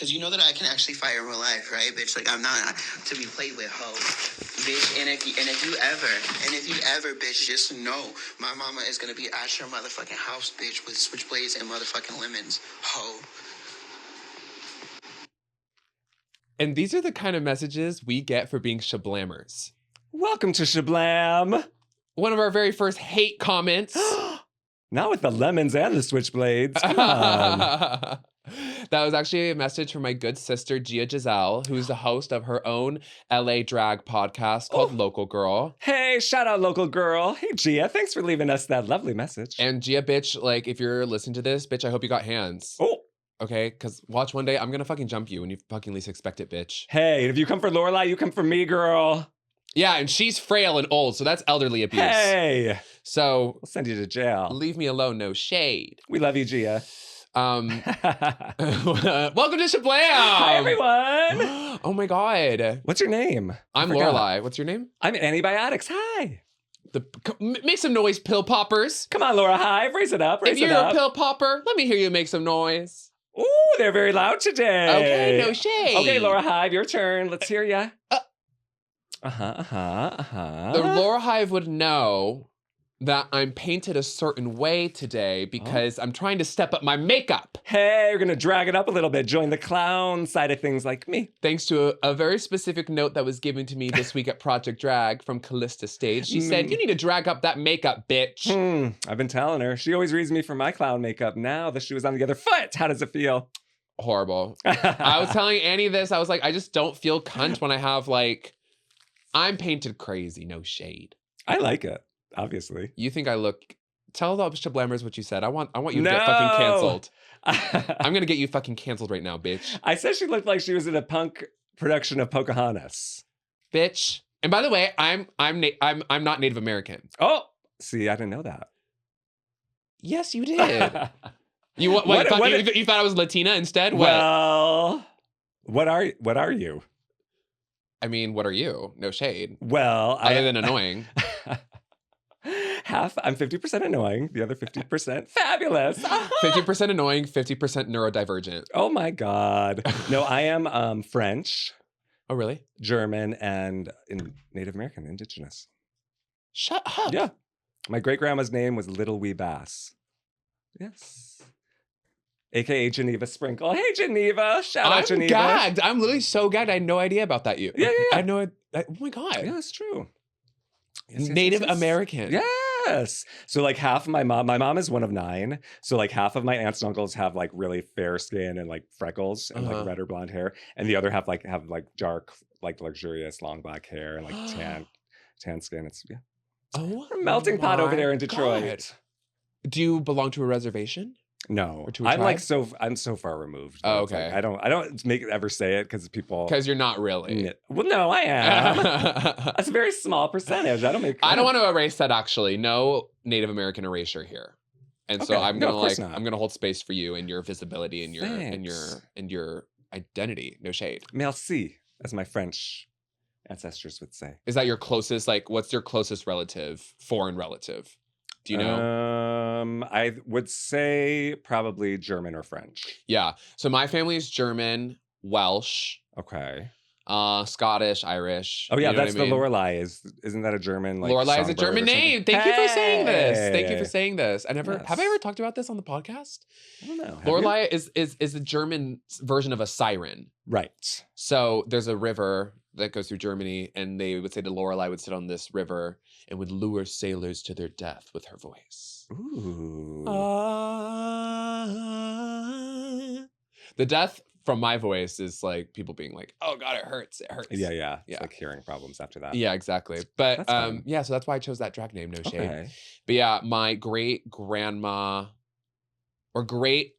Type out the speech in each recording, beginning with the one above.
because you know that I can actually fight in real life, right, bitch? Like, I'm not to be played with, hoe, bitch. And if you ever, bitch, just know my mama is gonna be at your motherfucking house, bitch, with switchblades and motherfucking lemons, hoe. And these are the kind of messages we get for being Shablammers. Welcome to Shablam. One of our very first hate comments. Not with the lemons and the switchblades. Come on. That was actually a message from my good sister, Gia Giselle, who's the host of her own LA drag podcast called Local Girl. Hey, shout out Local Girl. Hey, Gia, thanks for leaving us that lovely message. And Gia, bitch, like, if you're listening to this, bitch, I hope you got hands. Oh. Okay? Because watch one day, I'm going to fucking jump you when you fucking least expect it, bitch. Hey, if you come for Lorelei, you come for me, girl. Yeah, and she's frail and old, so that's elderly abuse. Hey. So We'll send you to jail. leave me alone, no shade. We love you, Gia. Welcome to Shablam! Hi, everyone. Oh my God. What's your name? I'm Lorelei. What's your name? I'm Annie Biotixx. Hi. Make some noise, pill poppers. Come on, Laura Hive. Raise it up. Raise If you're it up. a pill popper, let me hear you make some noise. Ooh, they're very loud today. Okay, no shade. Okay, Laura Hive, your turn. Let's hear ya. The Laura Hive would know that I'm painted a certain way today because I'm trying to step up my makeup. Hey, you're gonna drag it up a little bit. Join the clown side of things like me. Thanks to a very specific note that was given to me this week at Project Drag from Callista Stage. She said, you need to drag up that makeup, bitch. I've been telling her. She always reads me for my clown makeup. Now the shoe is on the other foot. How does it feel? Horrible. I was telling Annie this. I was like, I just don't feel cunt when I have like, I'm painted crazy, no shade. I like it, obviously. You think I look... Tell the Shablammers what you said. I want you to get fucking canceled. I'm gonna get you fucking canceled right now, bitch. I said she looked like she was in a punk production of Pocahontas. Bitch. And by the way, I'm not Native American. Oh, see, I didn't know that. Yes, you did. You thought I was Latina instead? Well, what are you? I mean, what are you? No shade. Well, other than annoying. I'm 50% annoying, the other 50% fabulous. 50% annoying, 50% neurodivergent. Oh my God. No, I am French. Oh, really? German and Native American, indigenous. Shut up. Yeah. My great-grandma's name was Little Wee Bass. Yes. AKA Geneva Sprinkle. Hey, Geneva. Shout out, Geneva. I'm gagged. I'm literally so gagged. I had no idea about that. Yeah. I had no. Oh my God. Yeah, that's true. Yes, Native American. Yes. So like half of my mom is one of 9. So like half of my aunts and uncles have like really fair skin and like freckles and like red or blonde hair. And the other half have like dark, like luxurious long black hair and like tan skin. It's Oh, a melting pot over there in Detroit. God. Do you belong to a reservation? No, Or to a I'm tribe? like I'm so far removed. Oh, It's like, okay. I don't ever say it because people. Because you're not really. Well, no, I am. That's a very small percentage. I don't make. I don't want to erase that. Actually, no Native American erasure here, and so Okay. I'm No, gonna of course not. I'm gonna hold space for you and your visibility and your Thanks. your identity. No shade. Merci, as my French ancestors would say. Is that your closest? Like, what's your closest relative? Foreign relative? Do you know? I would say probably German or French. Yeah. So my family is German, Welsh, Okay. Scottish, Irish. Oh yeah, you know that's what I mean? the Lorelei. Isn't that a German like? Lorelei is a songbird German or something? name. Thank you for saying this. Thank you for Hey. saying this. Have I Yes. ever talked about this on the podcast? I don't know. Have Lorelei is the German version of a siren. you? Right. So there's a river that goes through Germany, and they would say that Lorelei would sit on this river and would lure sailors to their death with her voice. Ooh. The death from my voice is like people being like, "Oh God, it hurts! It hurts." Yeah. Yeah. It's like hearing problems after that. Yeah, exactly. But That's fun. yeah, so that's why I chose that drag name, no shade. Okay. But yeah, my great grandma, or great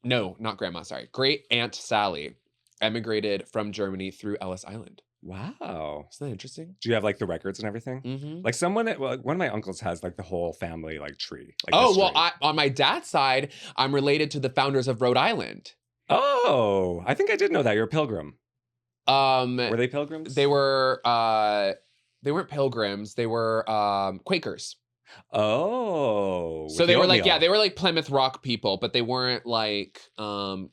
Aunt Sally emigrated from Germany through Ellis Island. Wow. Isn't that interesting? Do you have like the records and everything? Mm-hmm. Like one of my uncles has like the whole family like tree. Like Oh, history. well, on my dad's side, I'm related to the founders of Rhode Island. Oh, I think I did know that. You're a pilgrim. Were they pilgrims? They were they weren't pilgrims, they were Quakers. Oh. So they were like, yeah, they were like Plymouth Rock people, but they weren't like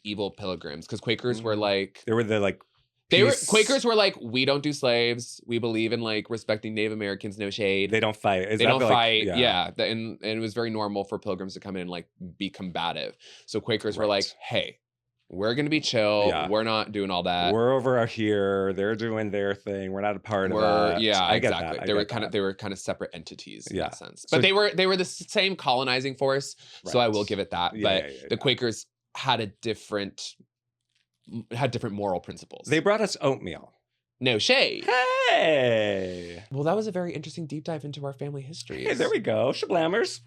evil pilgrims because Quakers were like they were the like Quakers were like, we don't do slaves. We believe in like respecting Native Americans, no shade. They don't fight. They don't fight. Yeah. And it was very normal for pilgrims to come in and like be combative. So Quakers were like, hey, we're going to be chill. Yeah. We're not doing all that. We're over here. They're doing their thing. We're not a part of that. Yeah, I get exactly. That. They were kind of separate entities in that sense. But they were the same colonizing force. Right. So I will give it that. But the Quakers had different moral principles. They brought us oatmeal. No shade. Hey. Well, that was a very interesting deep dive into our family history. Hey, there we go. Shablammers.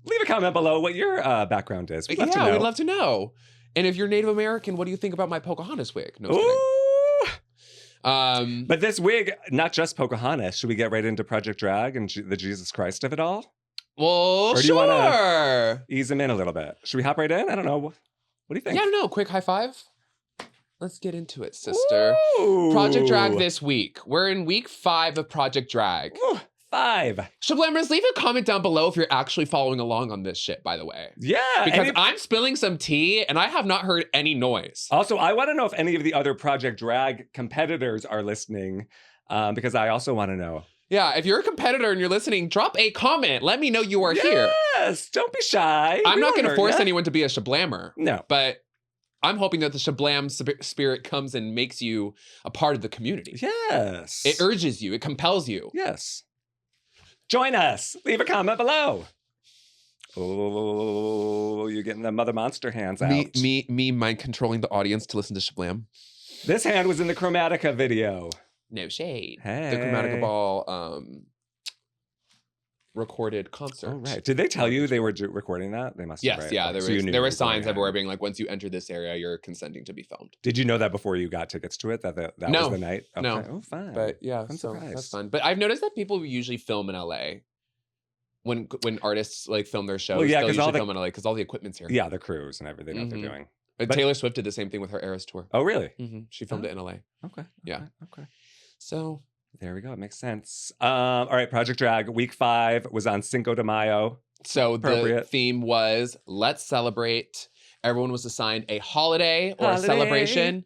Leave a comment below what your background is. We'd love to know. We'd love to know. And if you're Native American, what do you think about my Pocahontas wig? No kidding. But this wig, not just Pocahontas. Should we get right into Project Drag and the Jesus Christ of it all? Well, or do you want to ease them in a little bit? Should we hop right in? I don't know. What do you think? Yeah, I don't know. Quick high five. Let's get into it, sister. Ooh. Project Drag this week. We're in week 5 of Project Drag. Ooh. 5. Shablammers, leave a comment down below if you're actually following along on this shit, by the way. Yeah. Because I'm spilling some tea and I have not heard any noise. Also, I want to know if any of the other Project Drag competitors are listening, because I also want to know. Yeah, if you're a competitor and you're listening, drop a comment. Let me know you are here. Yes, don't be shy. I'm not going to force anyone to be a Shablammer. No. But I'm hoping that the Shablam spirit comes and makes you a part of the community. Yes. It urges you. It compels you. Yes. Join us. Leave a comment below. Oh, you're getting the mother monster hands out. Me mind controlling the audience to listen to Shablam. This hand was in the Chromatica video. No shade. Hey. The Chromatica Ball recorded concert. Oh, right. Did they tell you they were recording that? They must have. Yes, right? yeah. There were signs everywhere being like, once you enter this area, you're consenting to be filmed. Did you know that before you got tickets to it? That was the night? Okay. No. Oh, fine. But yeah, so that's fun. But I've noticed that people usually film in LA. When artists like film their shows, they'll usually film in LA because all the equipment's here. Yeah, the crews and everything that they're doing. But Taylor Swift did the same thing with her Eras tour. Oh, really? Mm-hmm. She filmed it in LA. Okay. Yeah. Okay. So there we go. It makes sense. All right, Project Drag week 5 was on Cinco de Mayo. So the theme was let's celebrate. Everyone was assigned a holiday or a celebration.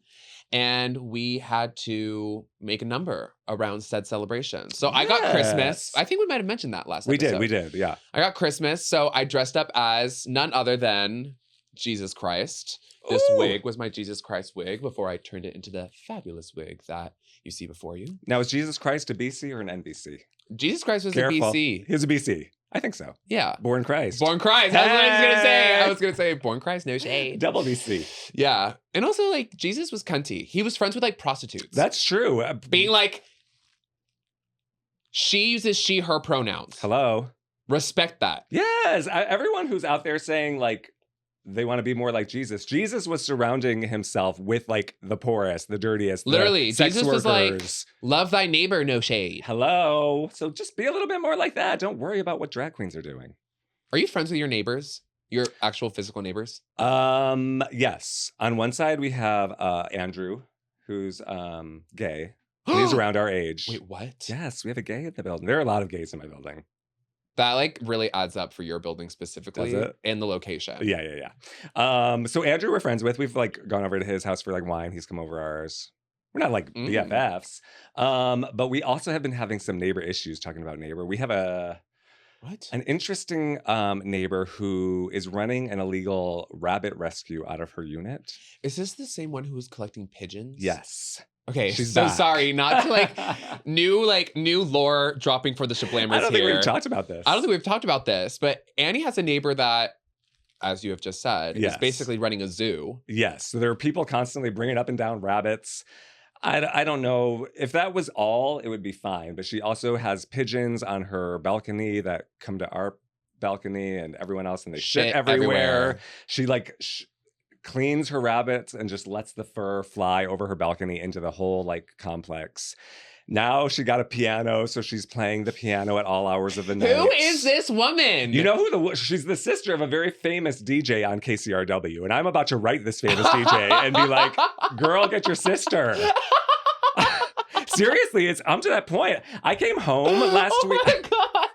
And we had to make a number around said celebration. So I got Christmas. I think we might have mentioned that last episode. We did, yeah. I got Christmas. So I dressed up as none other than Jesus Christ. This wig was my Jesus Christ wig before I turned it into the fabulous wig that you see before you. Now, is Jesus Christ a BC or an NBC? Jesus Christ was a BC. He was a BC. I think so. Yeah. Born Christ. Born Christ. That's what I was going to say. I was going to say Born Christ, no shade. Double BC. Yeah. And also, like, Jesus was cunty. He was friends with, like, prostitutes. That's true. Being like, she uses she, her pronouns. Hello. Respect that. Yes. Everyone who's out there saying, like, they want to be more like Jesus. Jesus was surrounding himself with like the poorest, the dirtiest. Literally, sex Jesus workers. Was like, love thy neighbor, no shade. Hello. So just be a little bit more like that. Don't worry about what drag queens are doing. Are you friends with your neighbors? Your actual physical neighbors? Yes. On one side we have Andrew, who's gay. He's around our age. Wait, what? Yes, we have a gay in the building. There are a lot of gays in my building. That like really adds up for your building specifically. Does it? And the location. Yeah. So Andrew we're friends with. We've like gone over to his house for like wine. He's come over ours. We're not like BFFs. But we also have been having some neighbor issues talking about neighbor. We have an interesting neighbor who is running an illegal rabbit rescue out of her unit. Is this the same one who was collecting pigeons? Yes. Okay, she's so back. Sorry, not to like new lore dropping for the Shablammers. I don't think we've talked about this. I don't think we've talked about this, but Annie has a neighbor that, as you have just said, is basically running a zoo. Yes, so there are people constantly bringing up and down rabbits. I don't know if that was all, it would be fine. But she also has pigeons on her balcony that come to our balcony and everyone else, and they shit everywhere. She like cleans her rabbits and just lets the fur fly over her balcony into the whole like complex. Now she got a piano, so she's playing the piano at all hours of the night. Who is this woman? You know who she's the sister of a very famous DJ on KCRW, and I'm about to write this famous DJ and be like, "Girl, get your sister." Seriously, I'm to that point. I came home last week. Oh my God.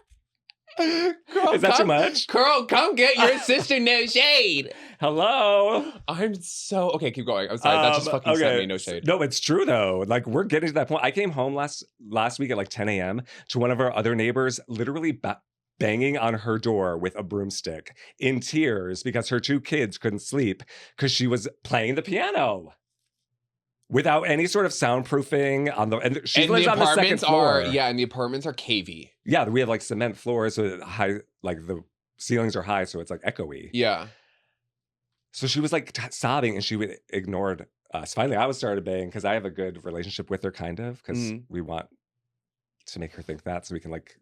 Girl, Is that too much? Girl, come get your sister No Shade. Hello. I'm so... Okay, keep going. I'm sorry. That just fucking sent me No Shade. No, it's true though. Like we're getting to that point. I came home last week at like 10 a.m. to one of our other neighbors literally banging on her door with a broomstick in tears because her 2 kids couldn't sleep because she was playing the piano. Without any sort of soundproofing and she lives on the second floor. And the apartments are cavey. Yeah, we have like cement floors, so high, like the ceilings are high, so it's like echoey. Yeah. So she was like sobbing, and she ignored us. Finally, I was started banging because I have a good relationship with her, kind of, because we want to make her think that, so we can like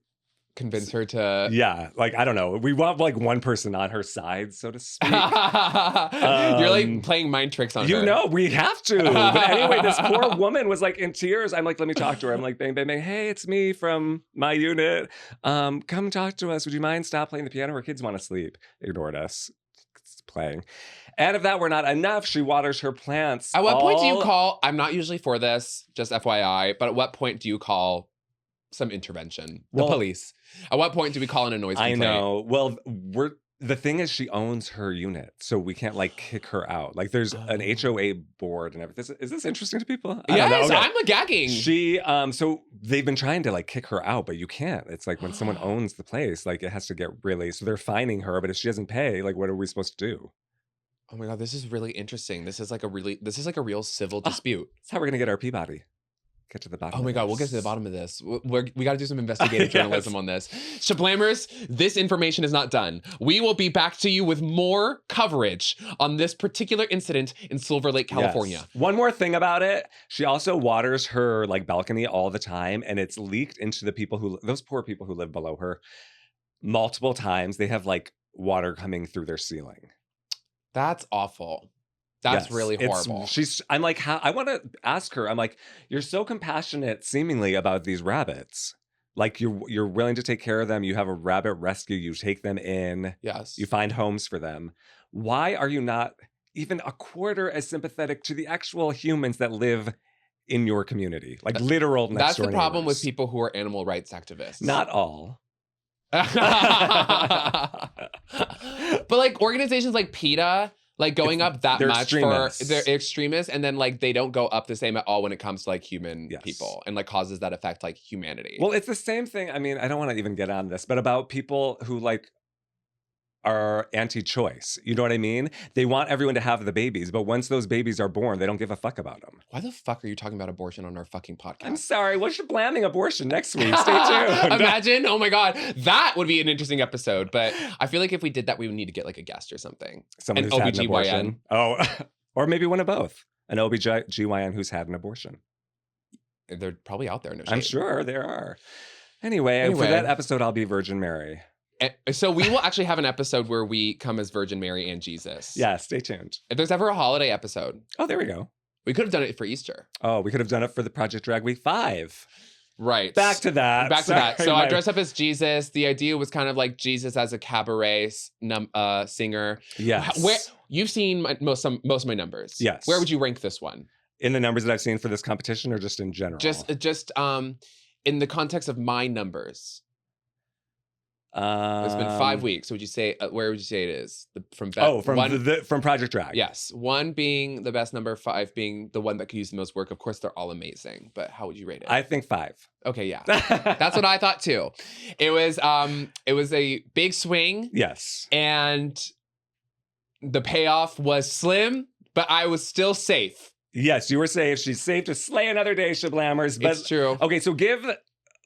convince her to... Yeah, like, I don't know. We want like one person on her side, so to speak. You're like playing mind tricks on her. You know, we have to. But anyway, this poor woman was like in tears. I'm like, let me talk to her. I'm like, bang, bang, bang. Hey, it's me from my unit. Come talk to us. Would you mind stop playing the piano? Her kids want to sleep. Ignored us. It's playing. And if that were not enough, she waters her plants. At what point do you call... I'm not usually for this, just FYI, but at what point do you call some intervention? The police. At what point do we call in a noise complaint? I know. Well, the thing is, she owns her unit, so we can't like kick her out. Like, there's an HOA board and everything. Is this interesting to people? Yes, okay. I'm gagging. She, so they've been trying to like kick her out, but you can't. It's like when someone owns the place, like it has to get really. So they're fining her, but if she doesn't pay, like, what are we supposed to do? Oh my God, this is really interesting. This is like a real civil dispute. That's how we're gonna get our Peabody. Get to the bottom. Oh my God, we'll get to the bottom of this. We got to do some investigative journalism on this. Shablammers, this information is not done. We will be back to you with more coverage on this particular incident in Silver Lake, California. Yes. One more thing about it. She also waters her like balcony all the time, and it's leaked into those poor people who live below her multiple times. They have like water coming through their ceiling. That's awful. That's really horrible. I'm like, I want to ask her. I'm like, you're so compassionate, seemingly, about these rabbits. Like you're willing to take care of them. You have a rabbit rescue. You take them in. Yes. You find homes for them. Why are you not even a quarter as sympathetic to the actual humans that live in your community? Like literal next door That's the problem neighbors. with people who are animal rights activists. Not all. But like organizations like PETA, like going up that much for they're extremists, and then like they don't go up the same at all when it comes to like human people and like causes that affect like humanity. Well, it's the same thing. I mean, I don't want to even get on this, but about people who like are anti-choice. You know what I mean? They want everyone to have the babies, but once those babies are born, they don't give a fuck about them. Why the fuck are you talking about abortion on our fucking podcast? I'm sorry. What's your blamming abortion next week? Stay tuned. Imagine. Oh my God. That would be an interesting episode. But I feel like if we did that, we would need to get like a guest or something. Someone who's had an abortion. Oh, or maybe one of both. An OBGYN who's had an abortion. They're probably out there. No shade. I'm sure there are. Anyway, for that episode, I'll be Virgin Mary. So we will actually have an episode where we come as Virgin Mary and Jesus. Yeah, stay tuned. If there's ever a holiday episode. Oh, there we go. We could have done it for Easter. Oh, we could have done it for the Project Drag Week 5. Right. Back to that. So I dressed up as Jesus. The idea was kind of like Jesus as a cabaret singer. Yes. Where you've seen most of my numbers. Yes. Where would you rank this one? In the numbers that I've seen for this competition, or just in general? Just in the context of my numbers. It's been 5 weeks. So would you say where would you say it is? From Project Drag. Yes, 1 being the best number, 5 being the one that could use the most work. Of course, they're all amazing, but how would you rate it? I think 5. Okay, yeah, that's what I thought too. It was a big swing. Yes, and the payoff was slim, but I was still safe. Yes, you were safe. She's safe to slay another day, Shablammers. But, it's true. Okay, so give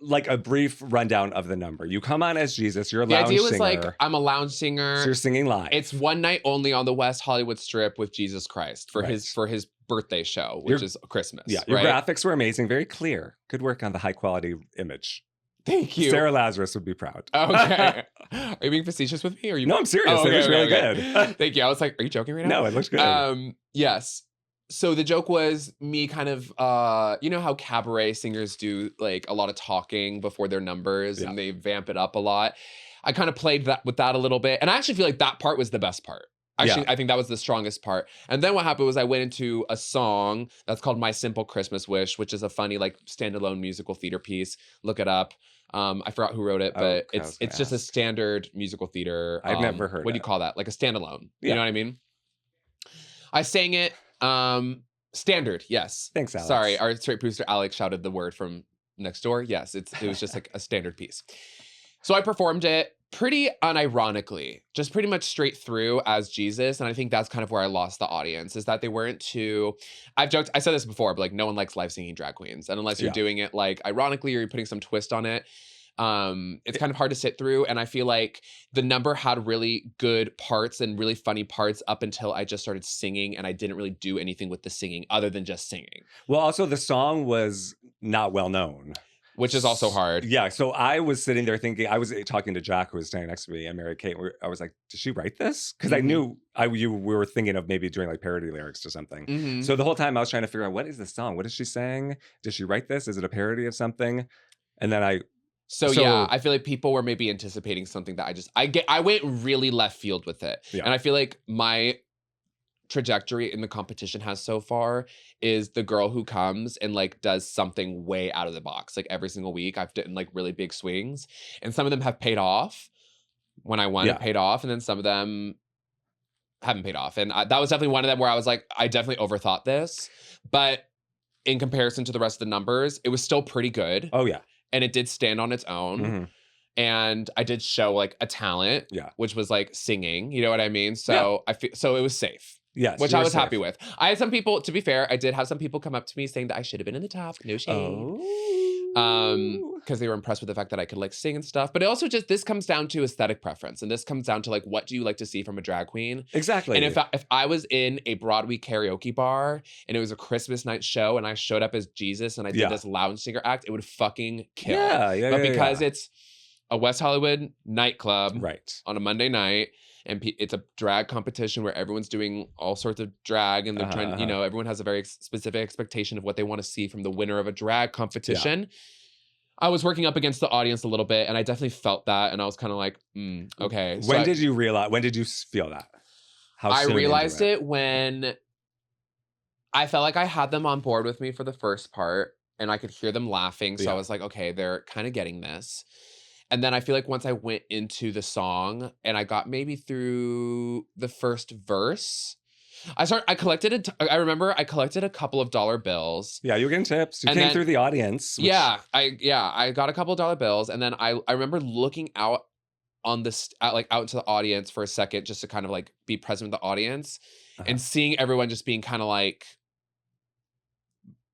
like a brief rundown of the number. You come on as Jesus. You're a lounge singer. The idea was like, I'm a lounge singer. So you're singing live. It's one night only on the West Hollywood Strip with Jesus Christ for his birthday show, which is Christmas. Yeah, your graphics were amazing, very clear. Good work on the high quality image. Thank you. Sarah Lazarus would be proud. Okay. Are you being facetious with me? Or are you? No, I'm serious. It was really good. Thank you. I was like, are you joking right now? No, it looks good. Yes. So the joke was me kind of, you know how cabaret singers do like a lot of talking before their numbers and they vamp it up a lot. I kind of played that with that a little bit. And I actually feel like that part was the best part. Actually, I think that was the strongest part. And then what happened was I went into a song that's called My Simple Christmas Wish, which is a funny like standalone musical theater piece. Look it up. I forgot who wrote it, but it's just a standard musical theater. I've never heard What do you call that? Like a standalone. You Yeah. know what I mean? I sang it standard, yes. Thanks, Alex. Sorry, our straight producer Alex shouted the word from next door. Yes, it was just like a standard piece. So I performed it pretty unironically, just pretty much straight through as Jesus. And I think that's kind of where I lost the audience, is that they weren't too, I've joked, I said this before, but like no one likes live singing drag queens. And unless you're doing it like ironically or you're putting some twist on it, it's kind of hard to sit through. And I feel like the number had really good parts and really funny parts up until I just started singing, and I didn't really do anything with the singing other than just singing. Well, also the song was not well known. Which is also hard. Yeah. So I was sitting there thinking, I was talking to Jack, who was standing next to me, and Mary Kate. I was like, did she write this? Because I knew we were thinking of maybe doing like parody lyrics or something. So the whole time I was trying to figure out, what is the song? What is she saying? Did she write this? Is it a parody of something? And then So yeah, I feel like people were maybe anticipating something that I went really left field with it. Yeah. And I feel like my trajectory in the competition has so far is the girl who comes and like does something way out of the box. Like every single week I've done like really big swings, and some of them have paid off. When I won, it paid off, and then some of them haven't paid off. And that was definitely one of them where I was like, I definitely overthought this, but in comparison to the rest of the numbers, it was still pretty good. Oh yeah. And it did stand on its own. And I did show like a talent, which was like singing, you know what I mean? So I feel, so it was safe. Yes, which I was happy with. I had some people, to be fair, I did have some people come up to me saying that I should have been in the top. No shade. Because they were impressed with the fact that I could like sing and stuff. But it also just, this comes down to aesthetic preference. And this comes down to like, what do you like to see from a drag queen? Exactly. And if I was in a Broadway karaoke bar and it was a Christmas night show and I showed up as Jesus and I did this lounge singer act, it would fucking kill. But because it's a West Hollywood nightclub on a Monday night, and it's a drag competition where everyone's doing all sorts of drag, and they're trying, you know, everyone has a very specific expectation of what they want to see from the winner of a drag competition. I was working up against the audience a little bit, and I definitely felt that, and I was kind of like, okay. When did you feel that? I realized it when I felt like I had them on board with me for the first part, and I could hear them laughing. So I was like, okay, they're kind of getting this. And then I feel like once I went into the song and I got maybe through the first verse, I remember I collected a couple of dollar bills. Yeah, you were getting tips. You came through the audience. Which... I got a couple of dollar bills, and then I remember looking out on out into the audience for a second just to kind of like be present with the audience and seeing everyone just being kind of like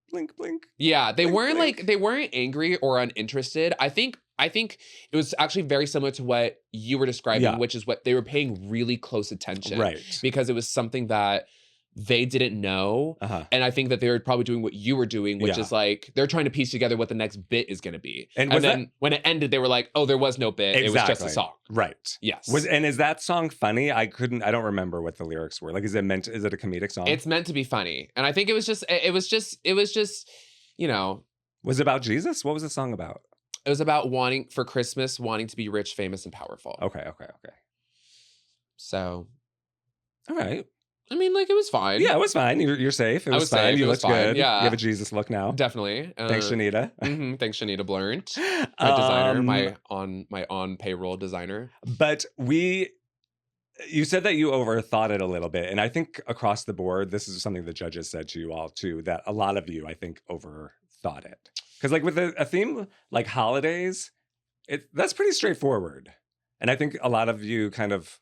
blink, blink. Yeah, they blink, weren't blink. like, they weren't angry or uninterested. I think it was actually very similar to what you were describing, which is what they were paying really close attention. Right. Because it was something that they didn't know. And I think that they were probably doing what you were doing, which is like, they're trying to piece together what the next bit is going to be. And then when it ended, they were like, oh, there was no bit. Exactly. It was just a song. Right. Yes. And is that song funny? I don't remember what the lyrics were. Like, is it a comedic song? It's meant to be funny. And I think it was just, you know. Was it about Jesus? What was the song about? It was about wanting to be rich, famous, and powerful. Okay. So. All right. I mean, like, it was fine. Yeah, it was fine. You're safe. It was fine. Safe. You looked good. Yeah. You have a Jesus look now. Definitely. Thanks, Shanita. Thanks, Shanita Blunt, my designer, my on payroll designer. But you said that you overthought it a little bit, and I think across the board, this is something the judges said to you all too. That a lot of you, I think, overthought it. Because like with a theme like holidays, that's pretty straightforward. And I think a lot of you kind of,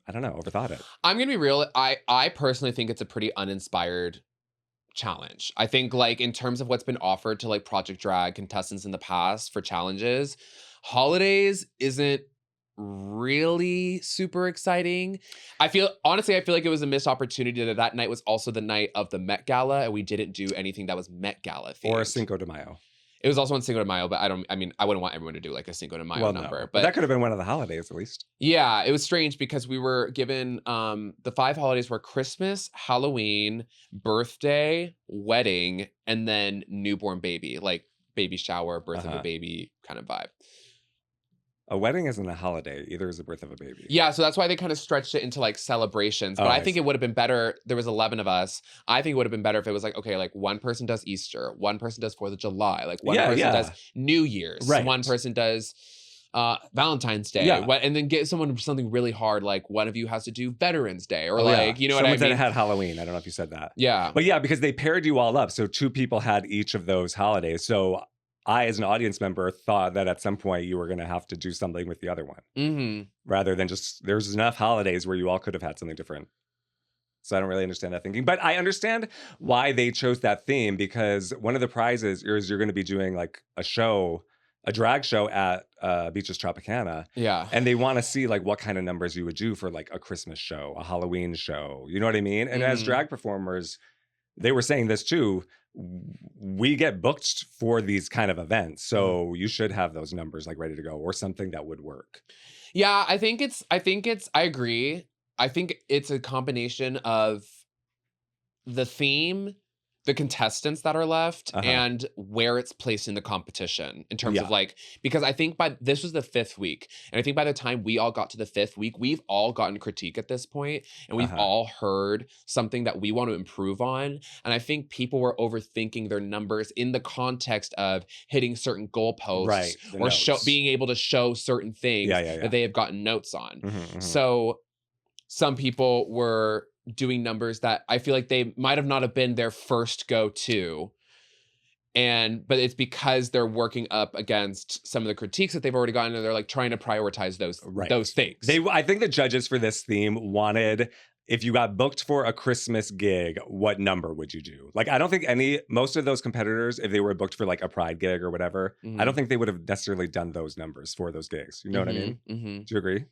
I don't know, overthought it. I'm going to be real. I personally think it's a pretty uninspired challenge. I think like in terms of what's been offered to like Project Drag contestants in the past for challenges, holidays isn't really super exciting. I feel like it was a missed opportunity that night was also the night of the Met Gala, and we didn't do anything that was Met Gala themed. Or Cinco de Mayo. It was also on Cinco de Mayo, but I wouldn't want everyone to do like a Cinco de Mayo number. No. But that could have been one of the holidays at least. Yeah, it was strange because we were given the 5 holidays were Christmas, Halloween, birthday, wedding, and then newborn baby, like baby shower, birth of a baby kind of vibe. A wedding isn't a holiday. Either is the birth of a baby. Yeah, so that's why they kind of stretched it into like celebrations. But Oh, I I think see. it would have been better. There was 11 of us. I think it would have been better if it was like, okay, like one person does Easter, one person does 4th of July, like one Yeah, person yeah. does New Year's, Right. one person does Valentine's Day, Yeah. and then get someone something really hard, like one of you has to do Veterans Day, or Oh, like, you know Someone what I said mean? it had Halloween. I don't know if you said that. Yeah. But yeah, because they paired you all up. So 2 people had each of those holidays. So I, as an audience member, thought that at some point you were going to have to do something with the other one. Mm-hmm. Rather than just, there's enough holidays where you all could have had something different. So I don't really understand that thinking. But I understand why they chose that theme, because one of the prizes is you're going to be doing like a drag show at Beaches Tropicana. Yeah. And they want to see like what kind of numbers you would do for like a Christmas show, a Halloween show. You know what I mean? And as drag performers, they were saying this too. We get booked for these kind of events. So you should have those numbers like ready to go, or something that would work. Yeah, I agree. I think it's a combination of the theme, the contestants that are left, and where it's placed in the competition in terms of like, because I think this was the 5th week. And I think by the time we all got to the 5th week, we've all gotten critique at this point, and we've all heard something that we want to improve on. And I think people were overthinking their numbers in the context of hitting certain goalposts, or being able to show certain things that they have gotten notes on. So some people were doing numbers that I feel like they might have not have been their first go-to. But it's because they're working up against some of the critiques that they've already gotten, and they're like trying to prioritize those things. I think the judges for this theme wanted, if you got booked for a Christmas gig, what number would you do? Like, I don't think most of those competitors, if they were booked for like a Pride gig or whatever, I don't think they would have necessarily done those numbers for those gigs. You know what I mean? Do you agree?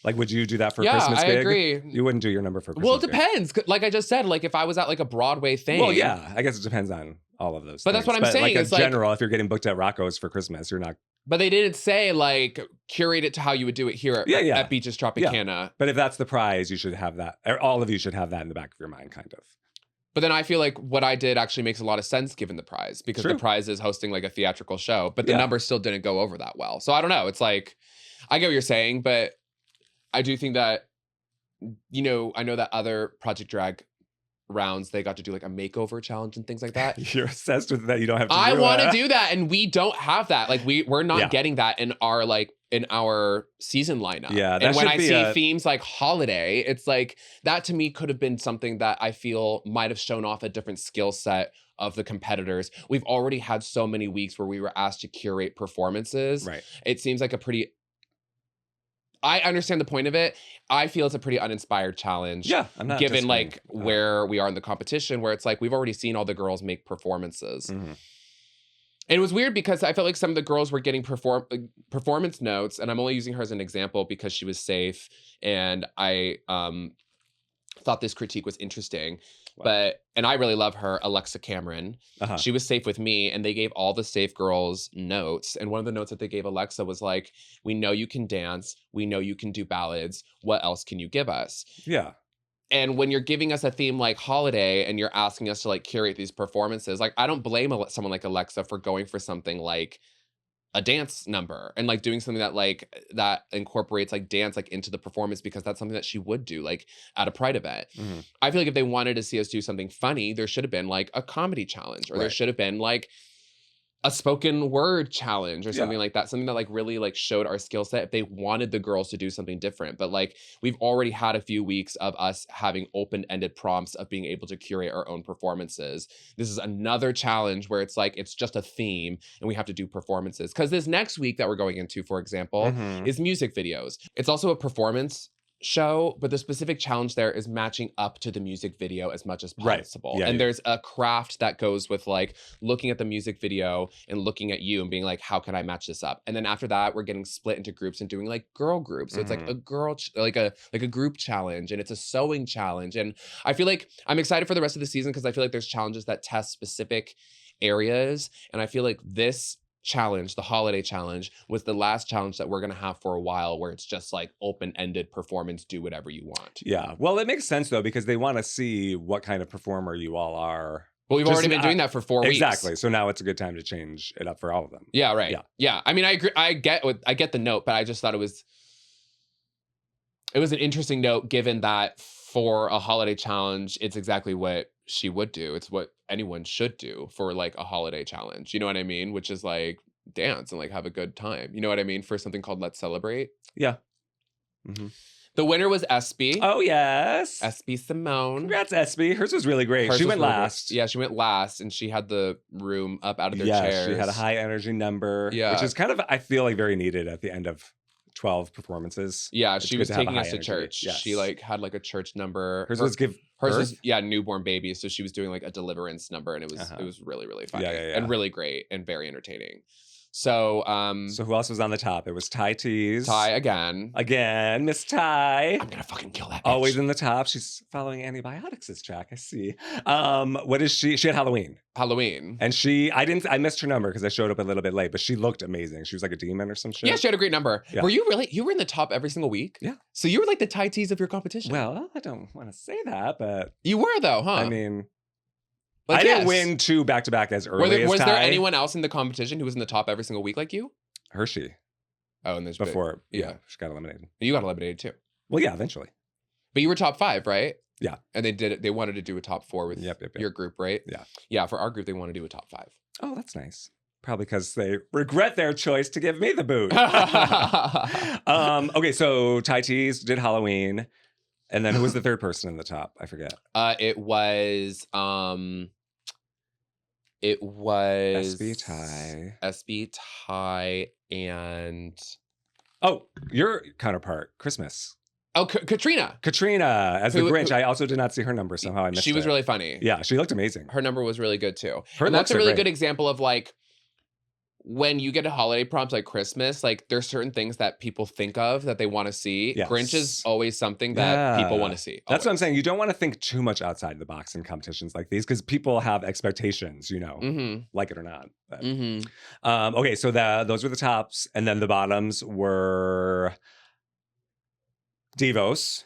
Like, would you do that for a Christmas gig? Yeah, I agree. You wouldn't do your number for a Christmas Well, it depends. Like I just said, like if I was at like a Broadway thing. Well, yeah. I guess it depends on all of those But things. that's what I'm saying. Like, in It's like, general, if you're getting booked at Rocco's for Christmas, you're not... But they didn't say, like, curate it to how you would do it here at Beaches Tropicana. Yeah. But if that's the prize, you should have that. All of you should have that in the back of your mind, kind of. But then I feel like what I did actually makes a lot of sense given the prize, because the prize is hosting like a theatrical show, but the numbers still didn't go over that well. So I don't know. It's like, I get what you're saying, but I do think that, you know, I know that other Project Drag rounds, they got to do like a makeover challenge and things like that. You're obsessed with that. You don't have to I want to do that, and we don't have that. Like we're not getting that in our season lineup. Yeah, and when I see themes like holiday, it's like that to me could have been something that I feel might have shown off a different skill set of the competitors. We've already had so many weeks where we were asked to curate performances. Right. It seems like I understand the point of it. I feel it's a pretty uninspired challenge. Yeah, I'm not given like where we are in the competition, where it's like we've already seen all the girls make performances. And it was weird because I felt like some of the girls were getting performance notes, and I'm only using her as an example because she was safe, and I thought this critique was interesting. Wow. And I really love her, Alexa Cameron. She was safe with me, and they gave all the safe girls notes. And one of the notes that they gave Alexa was like, we know you can dance. We know you can do ballads. What else can you give us? Yeah. And when you're giving us a theme like holiday and you're asking us to like curate these performances, like I don't blame someone like Alexa for going for something like a dance number and like doing something that incorporates like dance like into the performance, because that's something that she would do like at a Pride event. I feel like if they wanted to see us do something funny, there should have been like a comedy challenge, or there should have been like a spoken word challenge or something like that. Something that like really like showed our skill set if they wanted the girls to do something different. But like we've already had a few weeks of us having open-ended prompts of being able to curate our own performances. This is another challenge where it's like, it's just a theme and we have to do performances. Because this next week that we're going into, for example, is music videos. It's also a performance show, but the specific challenge there is matching up to the music video as much as possible. And there's a craft that goes with like looking at the music video and looking at you and being like, how can I match this up? And then after that, we're getting split into groups and doing like girl groups. So it's like a girl, like a group challenge, and it's a sewing challenge. And I feel like I'm excited for the rest of the season because I feel like there's challenges that test specific areas. And I feel like this challenge, the holiday challenge, was the last challenge that we're going to have for a while, where it's just like open-ended performance, do whatever you want. Yeah. Well, it makes sense though, because they want to see what kind of performer you all are Well, we've already been doing that for 4 weeks. Exactly. So now it's a good time to change it up for all of them. Yeah, right. Yeah. I mean, I agree. I get the note, but I just thought it was an interesting note given that for a holiday challenge, it's exactly what she would do. It's what anyone should do for like a holiday challenge. You know what I mean? Which is like dance and like have a good time. You know what I mean? For something called Let's Celebrate. Yeah. Mm-hmm. The winner was Espy. Oh, yes. Espy Simone. Congrats, Espy. Hers was really great. She went last. Yeah, she went last, and she had the room up out of their chairs. She had a high energy number, which is kind of, I feel like, very needed at the end of 12 performances. Yeah, she was taking us to church. Yes. She like had like a church number. Hers was newborn baby. So she was doing like a deliverance number, and it was really, really funny and really great and very entertaining. So who else was on the top? It was Ty Tees. Ty again, Miss Ty. I'm gonna fucking kill that bitch. Always in the top. She's following Antibiotics' track. I see. What is she? She had Halloween. And I missed her number because I showed up a little bit late, but she looked amazing. She was like a demon or some shit. Yeah, she had a great number. Yeah. You were in the top every single week? Yeah. So you were like the Ty Tees of your competition. Well, I don't want to say that, but you were though, huh? I mean, like, I didn't win 2 back-to-back as early as Ty. Was there anyone else in the competition who was in the top every single week like you? Hershey. Oh, and there's before. Yeah, she got eliminated. You got eliminated too. Well, yeah, eventually. But you were top 5, right? Yeah. And they wanted to do a top 4 with your group, right? Yeah. Yeah, for our group, they want to do a top 5. Oh, that's nice. Probably because they regret their choice to give me the boot. Okay, so Ty Tees did Halloween. And then who was the third person in the top? I forget. It was SB Ty and your counterpart, Christmas. Oh, Katrina as the Grinch. I also did not see her number somehow. I missed it. She was really funny. Yeah, she looked amazing. Her number was really good too. And that's a really good example of like when you get a holiday prompt like Christmas, like there's certain things that people think of that they want to see. Yes. Grinch is always something that people want to see. Always. That's what I'm saying. You don't want to think too much outside the box in competitions like these because people have expectations, like it or not. But, okay, so those were the tops. And then the bottoms were Devos,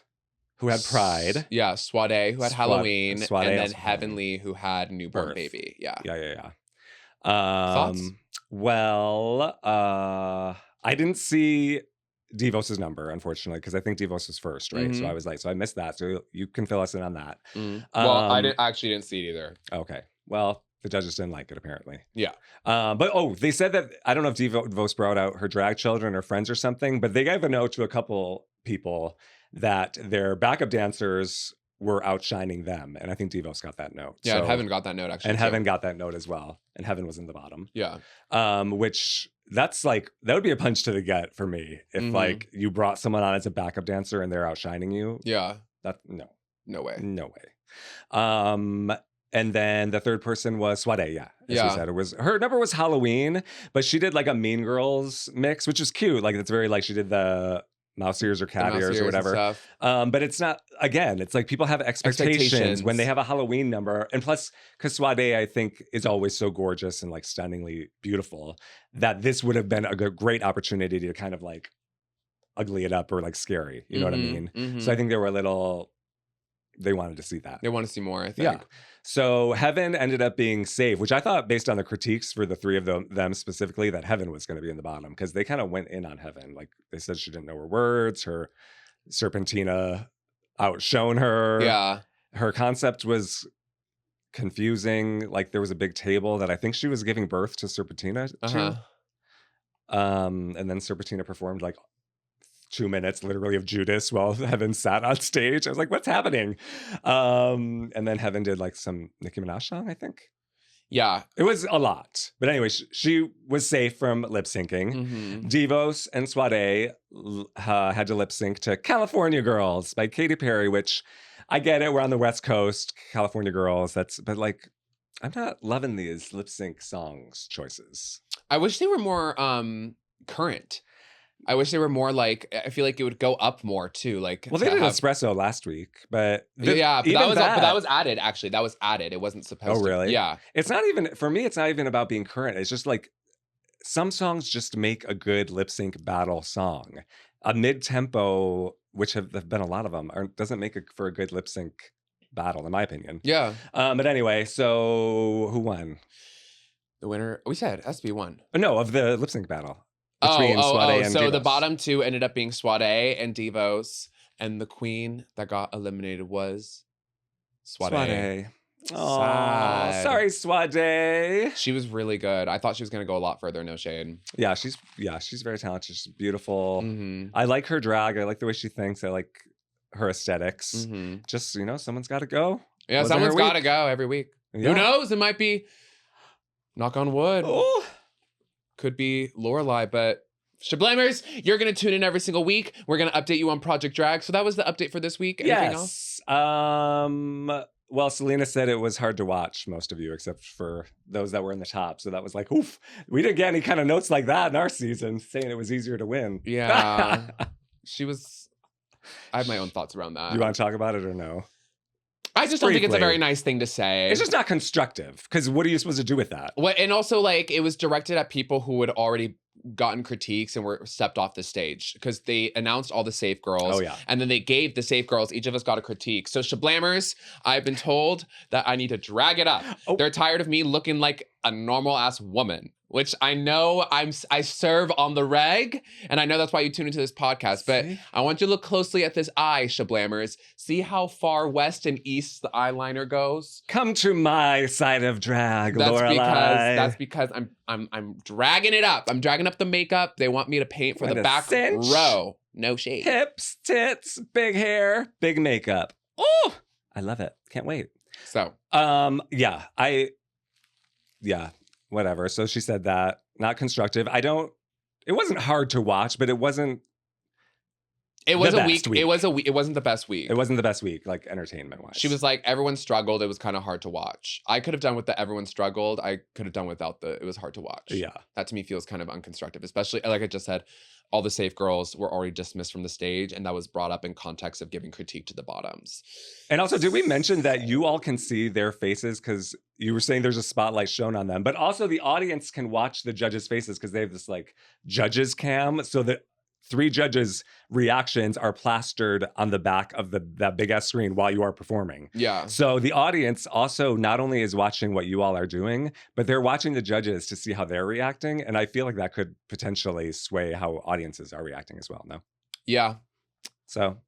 who had Pride. Yeah, Swade, who had Halloween. And then Heavenly, who had Newborn Baby. Yeah. Yeah. Thoughts? Well, I didn't see Devos' number, unfortunately, because I think Devos was first, right? So I was late. So I missed that. So you can fill us in on that. Well, I didn't see it either. Okay. Well, the judges didn't like it, apparently. Yeah. But they said that, I don't know if Devos brought out her drag children or friends or something, but they gave a note to a couple people that their backup dancers were outshining them. And I think Devos got that note. Yeah, and Heaven got that note, actually. And Heaven got that note as well. And Heaven was in the bottom. Yeah. Which, that's like, that would be a punch to the gut for me. If like, you brought someone on as a backup dancer and they're outshining you. Yeah. No way. And then the third person was Swade, as you said. Her number was Halloween, but she did like a Mean Girls mix, which is cute. Like, it's very like, she did the mouse ears or cat ears or whatever. But it's not, again, it's like people have expectations when they have a Halloween number. And plus, because Swade, I think, is always so gorgeous and like stunningly beautiful, that this would have been a great opportunity to kind of like ugly it up or like scary. You know what I mean? So I think they were they wanted to see that. They want to see more, I think. Yeah. So Heaven ended up being safe, which I thought, based on the critiques for the three of them specifically, that Heaven was going to be in the bottom because they kind of went in on Heaven. Like, they said she didn't know her words. Her Serpentina outshone her. Yeah. Her concept was confusing. Like, there was a big table that I think she was giving birth to Serpentina to. And then Serpentina performed like 2 minutes literally of Judas while Heaven sat on stage. I was like, what's happening? And then Heaven did like some Nicki Minaj song, I think. Yeah. It was a lot. But anyway, she was safe from lip syncing. Devos and Swade had to lip sync to California Girls by Katy Perry, which I get it. We're on the West Coast, California Girls. But like, I'm not loving these lip sync songs choices. I wish they were more current. I wish they were more like, I feel like it would go up more too. Like, well, they did Espresso last week, but but that was added. Actually, that was added. It wasn't supposed to. Oh, really? Yeah. It's not even, for me, it's not even about being current. It's just like, some songs just make a good lip sync battle song. A mid-tempo, which have been a lot of them, doesn't make for a good lip sync battle, in my opinion. Yeah. But anyway, so who won? The winner, we said SB won. No, of the lip sync battle. Between Sade and So Divos. the bottom two ended up being Sade and Divos. And the queen that got eliminated was Sade. Oh, Sad. sorry, Sade. She was really good. I thought she was going to go a lot further, no shade. Yeah, she's very talented. She's beautiful. Mm-hmm. I like her drag. I like the way she thinks. I like her aesthetics. Mm-hmm. Just, someone's got to go. Yeah, Wasn't someone's her got to week. go every week. Yeah. Who knows? It might be, knock on wood, Oh. could be Lorelei, but Shablammers, you're going to tune in every single week. We're going to update you on Project Drag. So that was the update for this week. Anything else? Well, Selena said it was hard to watch, most of you, except for those that were in the top. So that was like, oof. We didn't get any kind of notes like that in our season, saying it was easier to win. Yeah. I have my own thoughts around that. Do you want to talk about it or no? I just don't think it's a Briefly. very nice thing to say. It's just not constructive, because what are you supposed to do with that? And also, like, it was directed at people who had already gotten critiques and were stepped off the stage because they announced all the safe girls. Oh, yeah. And then they gave the safe girls, each of us got a critique. So Shablammers, I've been told that I need to drag it up. Oh. They're tired of me looking like a normal ass woman, which I know I serve on the reg, and I know that's why you tune into this podcast. But See? I want you to look closely at this eye, Shablammers. See how far west and east the eyeliner goes. Come to my side of drag, Lorelei. That's because I'm dragging it up. I'm dragging up the makeup. They want me to paint for What the a back cinch. row. No shade. Hips, tits, big hair, big makeup. Oh, I love it. Can't wait. So Yeah, whatever. So she said that. Not constructive. It wasn't hard to watch, but it wasn't it was the a best week. It was a week. It wasn't the best week. It wasn't the best week, like entertainment-wise. She was like, everyone struggled. It was kind of hard to watch. I could have done with the everyone struggled. I could have done without it was hard to watch. Yeah. That to me feels kind of unconstructive, especially like I just said, all the safe girls were already dismissed from the stage, and that was brought up in context of giving critique to the bottoms. And also, did we mention that you all can see their faces because you were saying there's a spotlight shown on them, but also the audience can watch the judges' faces because they have this like judges cam, so that 3 judges' reactions are plastered on the back of that big ass screen while you are performing. Yeah. So the audience also not only is watching what you all are doing, but they're watching the judges to see how they're reacting. And I feel like that could potentially sway how audiences are reacting as well. No? Yeah. So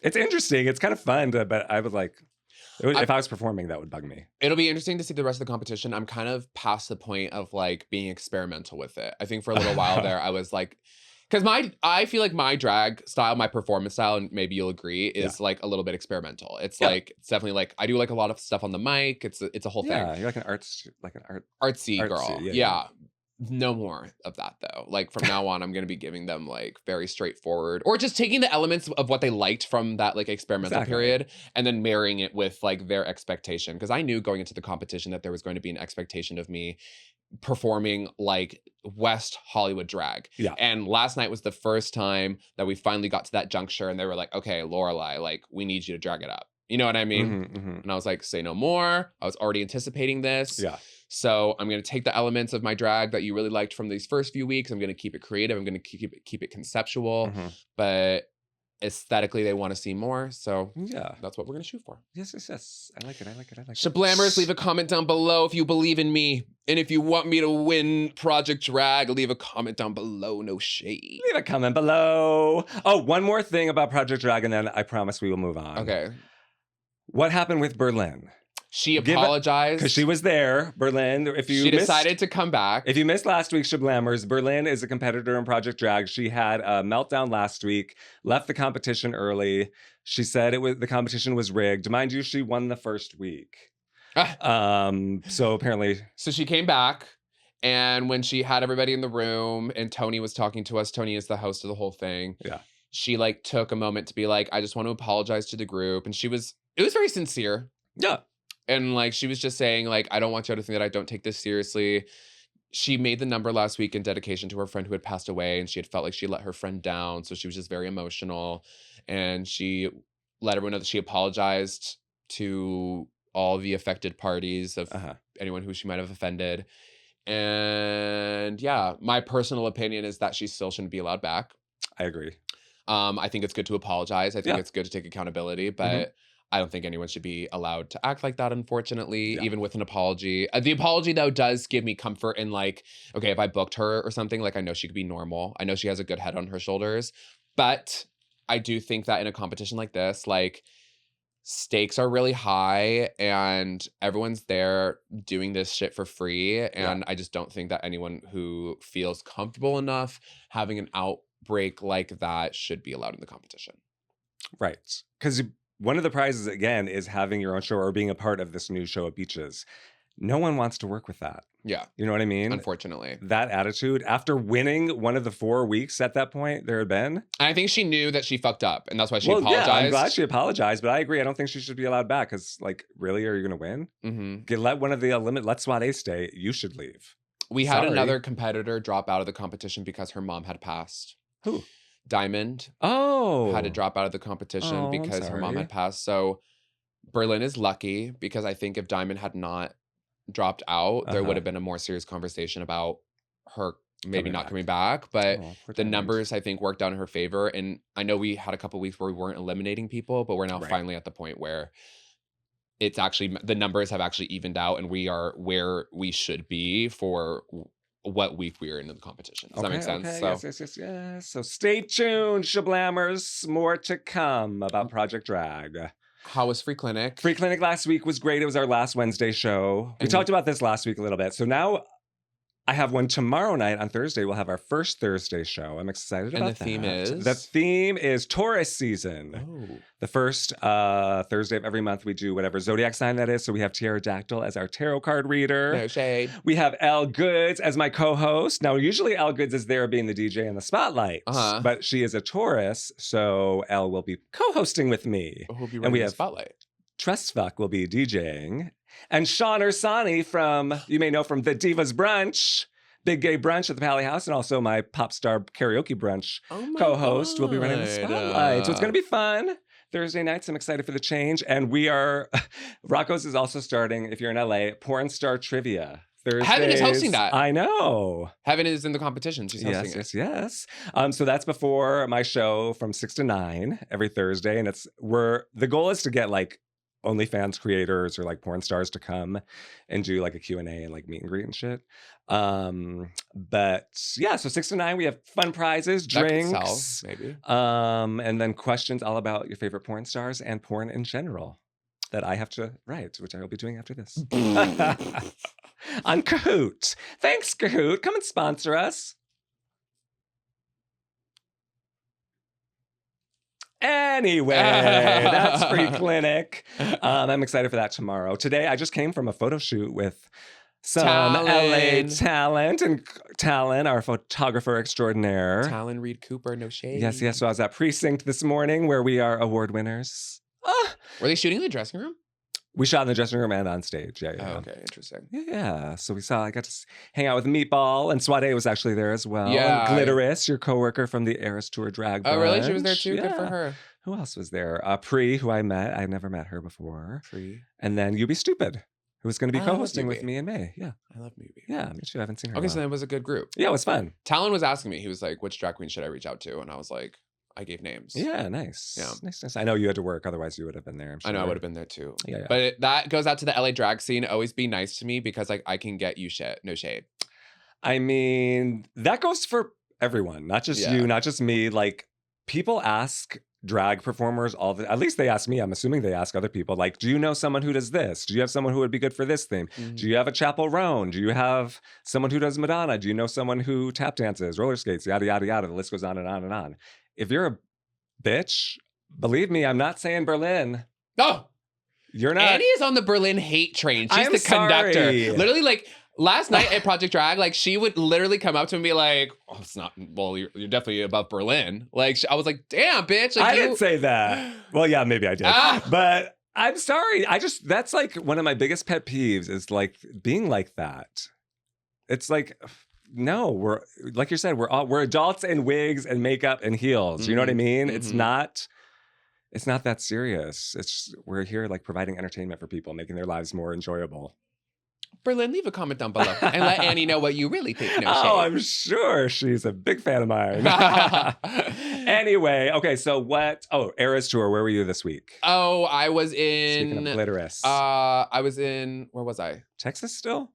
it's interesting. It's kind of fun, but I would like, if I was performing, that would bug me. It'll be interesting to see the rest of the competition. I'm kind of past the point of like being experimental with it. I think for a little while there, I was like, because I feel like my drag style, my performance style, and maybe you'll agree, is like a little bit experimental. It's like, it's definitely like, I do like a lot of stuff on the mic. It's a whole thing. Yeah, you're like an Artsy girl. Yeah. yeah. No more of that though. Like from now on, I'm going to be giving them like very straightforward, or just taking the elements of what they liked from that like experimental period and then marrying it with like their expectation. Because I knew going into the competition that there was going to be an expectation of me performing like West Hollywood drag. Yeah. And last night was the first time that we finally got to that juncture, and they were like, okay, Lorelei, like we need you to drag it up. You know what I mean? Mm-hmm, mm-hmm. And I was like, say no more. I was already anticipating this. Yeah. So I'm going to take the elements of my drag that you really liked from these first few weeks. I'm going to keep it creative. I'm going to keep it conceptual, but aesthetically they want to see more. So yeah, that's what we're going to shoot for. Yes. I like it. Shablammers, leave a comment down below if you believe in me. And if you want me to win Project Drag, leave a comment down below. No shade. Leave a comment below. Oh, one more thing about Project Drag, and then I promise we will move on. Okay. What happened with Berlin? She apologized. Because she was there. Berlin, she decided to come back. If you missed last week's Shablammers, Berlin is a competitor in Project Drag. She had a meltdown last week, left the competition early. She said the competition was rigged. Mind you, she won the first week. So apparently. So she came back, and when she had everybody in the room and Tony was talking to us, Tony is the host of the whole thing. Yeah. She like took a moment to be like, I just want to apologize to the group. And it was very sincere. Yeah. And like, she was just saying like, I don't want you to think that I don't take this seriously. She made the number last week in dedication to her friend who had passed away, and she had felt like she let her friend down. So she was just very emotional, and she let everyone know that she apologized to all the affected parties of anyone who she might have offended. And yeah, my personal opinion is that she still shouldn't be allowed back. I agree. I think it's good to apologize. I think it's good to take accountability, but I don't think anyone should be allowed to act like that, unfortunately, even with an apology. The apology, though, does give me comfort in like, okay, if I booked her or something, like I know she could be normal. I know she has a good head on her shoulders. But I do think that in a competition like this, like stakes are really high and everyone's there doing this shit for free. And I just don't think that anyone who feels comfortable enough having an outbreak like that should be allowed in the competition. Right. Because one of the prizes, again, is having your own show or being a part of this new show at Beaches. No one wants to work with that. Yeah. You know what I mean? Unfortunately. That attitude, after winning one of the 4 weeks at that point there had been. I think she knew that she fucked up, and that's why she apologized. Yeah, I'm glad she apologized, but I agree. I don't think she should be allowed back because, like, really, are you going to win? Mm-hmm. Let one of the let SWAT A stay. You should leave. We had another competitor drop out of the competition because her mom had passed. Who? Diamond. Oh. Had to drop out of the competition because her mom had passed. So Berlin is lucky because I think if Diamond had not dropped out, there would have been a more serious conversation about her maybe not coming back. But the numbers, I think, worked out in her favor. And I know we had a couple weeks where we weren't eliminating people, but we're now finally at the point where it's actually, the numbers have actually evened out and we are where we should be for what week we are in the competition. Does that make sense? Okay. So, yes. So stay tuned, Shablammers. More to come about Project Drag. How was Free Clinic? Free Clinic last week was great. It was our last Wednesday show. We talked about this last week a little bit. So now I have one tomorrow night on Thursday. We'll have our first Thursday show. I'm excited about that. And the theme is? The theme is Taurus season. Oh. The first Thursday of every month, we do whatever zodiac sign that is. So we have Pterodactyl as our tarot card reader. No shade. We have Elle Goods as my co-host. Now, usually Elle Goods is there being the DJ in the spotlight, but she is a Taurus, so Elle will be co-hosting with me. Who'll be running the spotlight? Trustfuck will be DJing. And Sean Ursani from, you may know from the Divas Brunch, Big Gay Brunch at the Pally House, and also my Pop Star Karaoke Brunch co-host will be running the spotlight. So it's going to be fun. Thursday nights, I'm excited for the change. And we are, Rocco's is also starting, if you're in LA, Porn Star Trivia. Thursdays. Heaven is hosting that. I know. Heaven is in the competition. She's hosting it. Yes. So that's before my show from 6 to 9 every Thursday. And the goal is to get like OnlyFans creators or like porn stars to come and do like a Q&A and like meet and greet and shit. But yeah, so 6 to 9, we have fun prizes, drinks, that could sell, maybe. And then questions all about your favorite porn stars and porn in general that I have to write, which I will be doing after this. On Kahoot. Thanks, Kahoot. Come and sponsor us. Anyway, that's Free Clinic. I'm excited for that tomorrow. Today, I just came from a photo shoot with some LA talent, and Talon, our photographer extraordinaire. Talon Reed Cooper, no shade. Yes. So I was at Precinct this morning where we are award winners. Were they shooting in the dressing room? We shot in the dressing room and on stage. Yeah. Oh, okay, interesting. Yeah. So I got to hang out with Meatball, and Swade was actually there as well. Yeah. And Glitterous, your coworker from the Eras Tour Drag Brunch. Oh, really? She was there too? Yeah. Good for her. Who else was there? Pri, who I met. I never met her before. Pri. And then You Be Stupid, who was going to be co-hosting with me in May. Yeah. I love Mubi. Yeah, me too. I haven't seen her. Okay, so that was a good group. Yeah, it was fun. Talon was asking me, he was like, which drag queen should I reach out to? And I was like, I gave names. Yeah, nice. Yeah. Nice. I know you had to work, otherwise you would have been there. I'm sure. I know I would have been there too. Yeah. But that goes out to the LA drag scene. Always be nice to me because like I can get you shit. No shade. I mean, that goes for everyone, not just you, not just me. Like, people ask drag performers at least they ask me. I'm assuming they ask other people, like, do you know someone who does this? Do you have someone who would be good for this theme? Mm-hmm. Do you have a Chapel Roan? Do you have someone who does Madonna? Do you know someone who tap dances, roller skates, yada, yada, yada? The list goes on and on and on. If you're a bitch, believe me, I'm not saying Berlin. No. You're not. Annie is on the Berlin hate train. She's the conductor. Literally, like, last night at Project Drag, like, she would literally come up to me and be like, oh, it's not, well, you're definitely above Berlin. Like, I was like, damn, bitch. Like, I didn't say that. Well, yeah, maybe I did. But I'm sorry. That's like one of my biggest pet peeves is like being like that. It's like, no, we're, like you said, we're adults in wigs and makeup and heels. Mm-hmm. You know what I mean? Mm-hmm. It's not that serious. We're here like providing entertainment for people, making their lives more enjoyable. Berlin, leave a comment down below and let Annie know what you really think. No shade. Oh, I'm sure she's a big fan of mine. Anyway, okay, so what? Oh, Eras Tour. Where were you this week? Oh, I was in. Speaking of glitterous. I was in. Where was I? Texas still?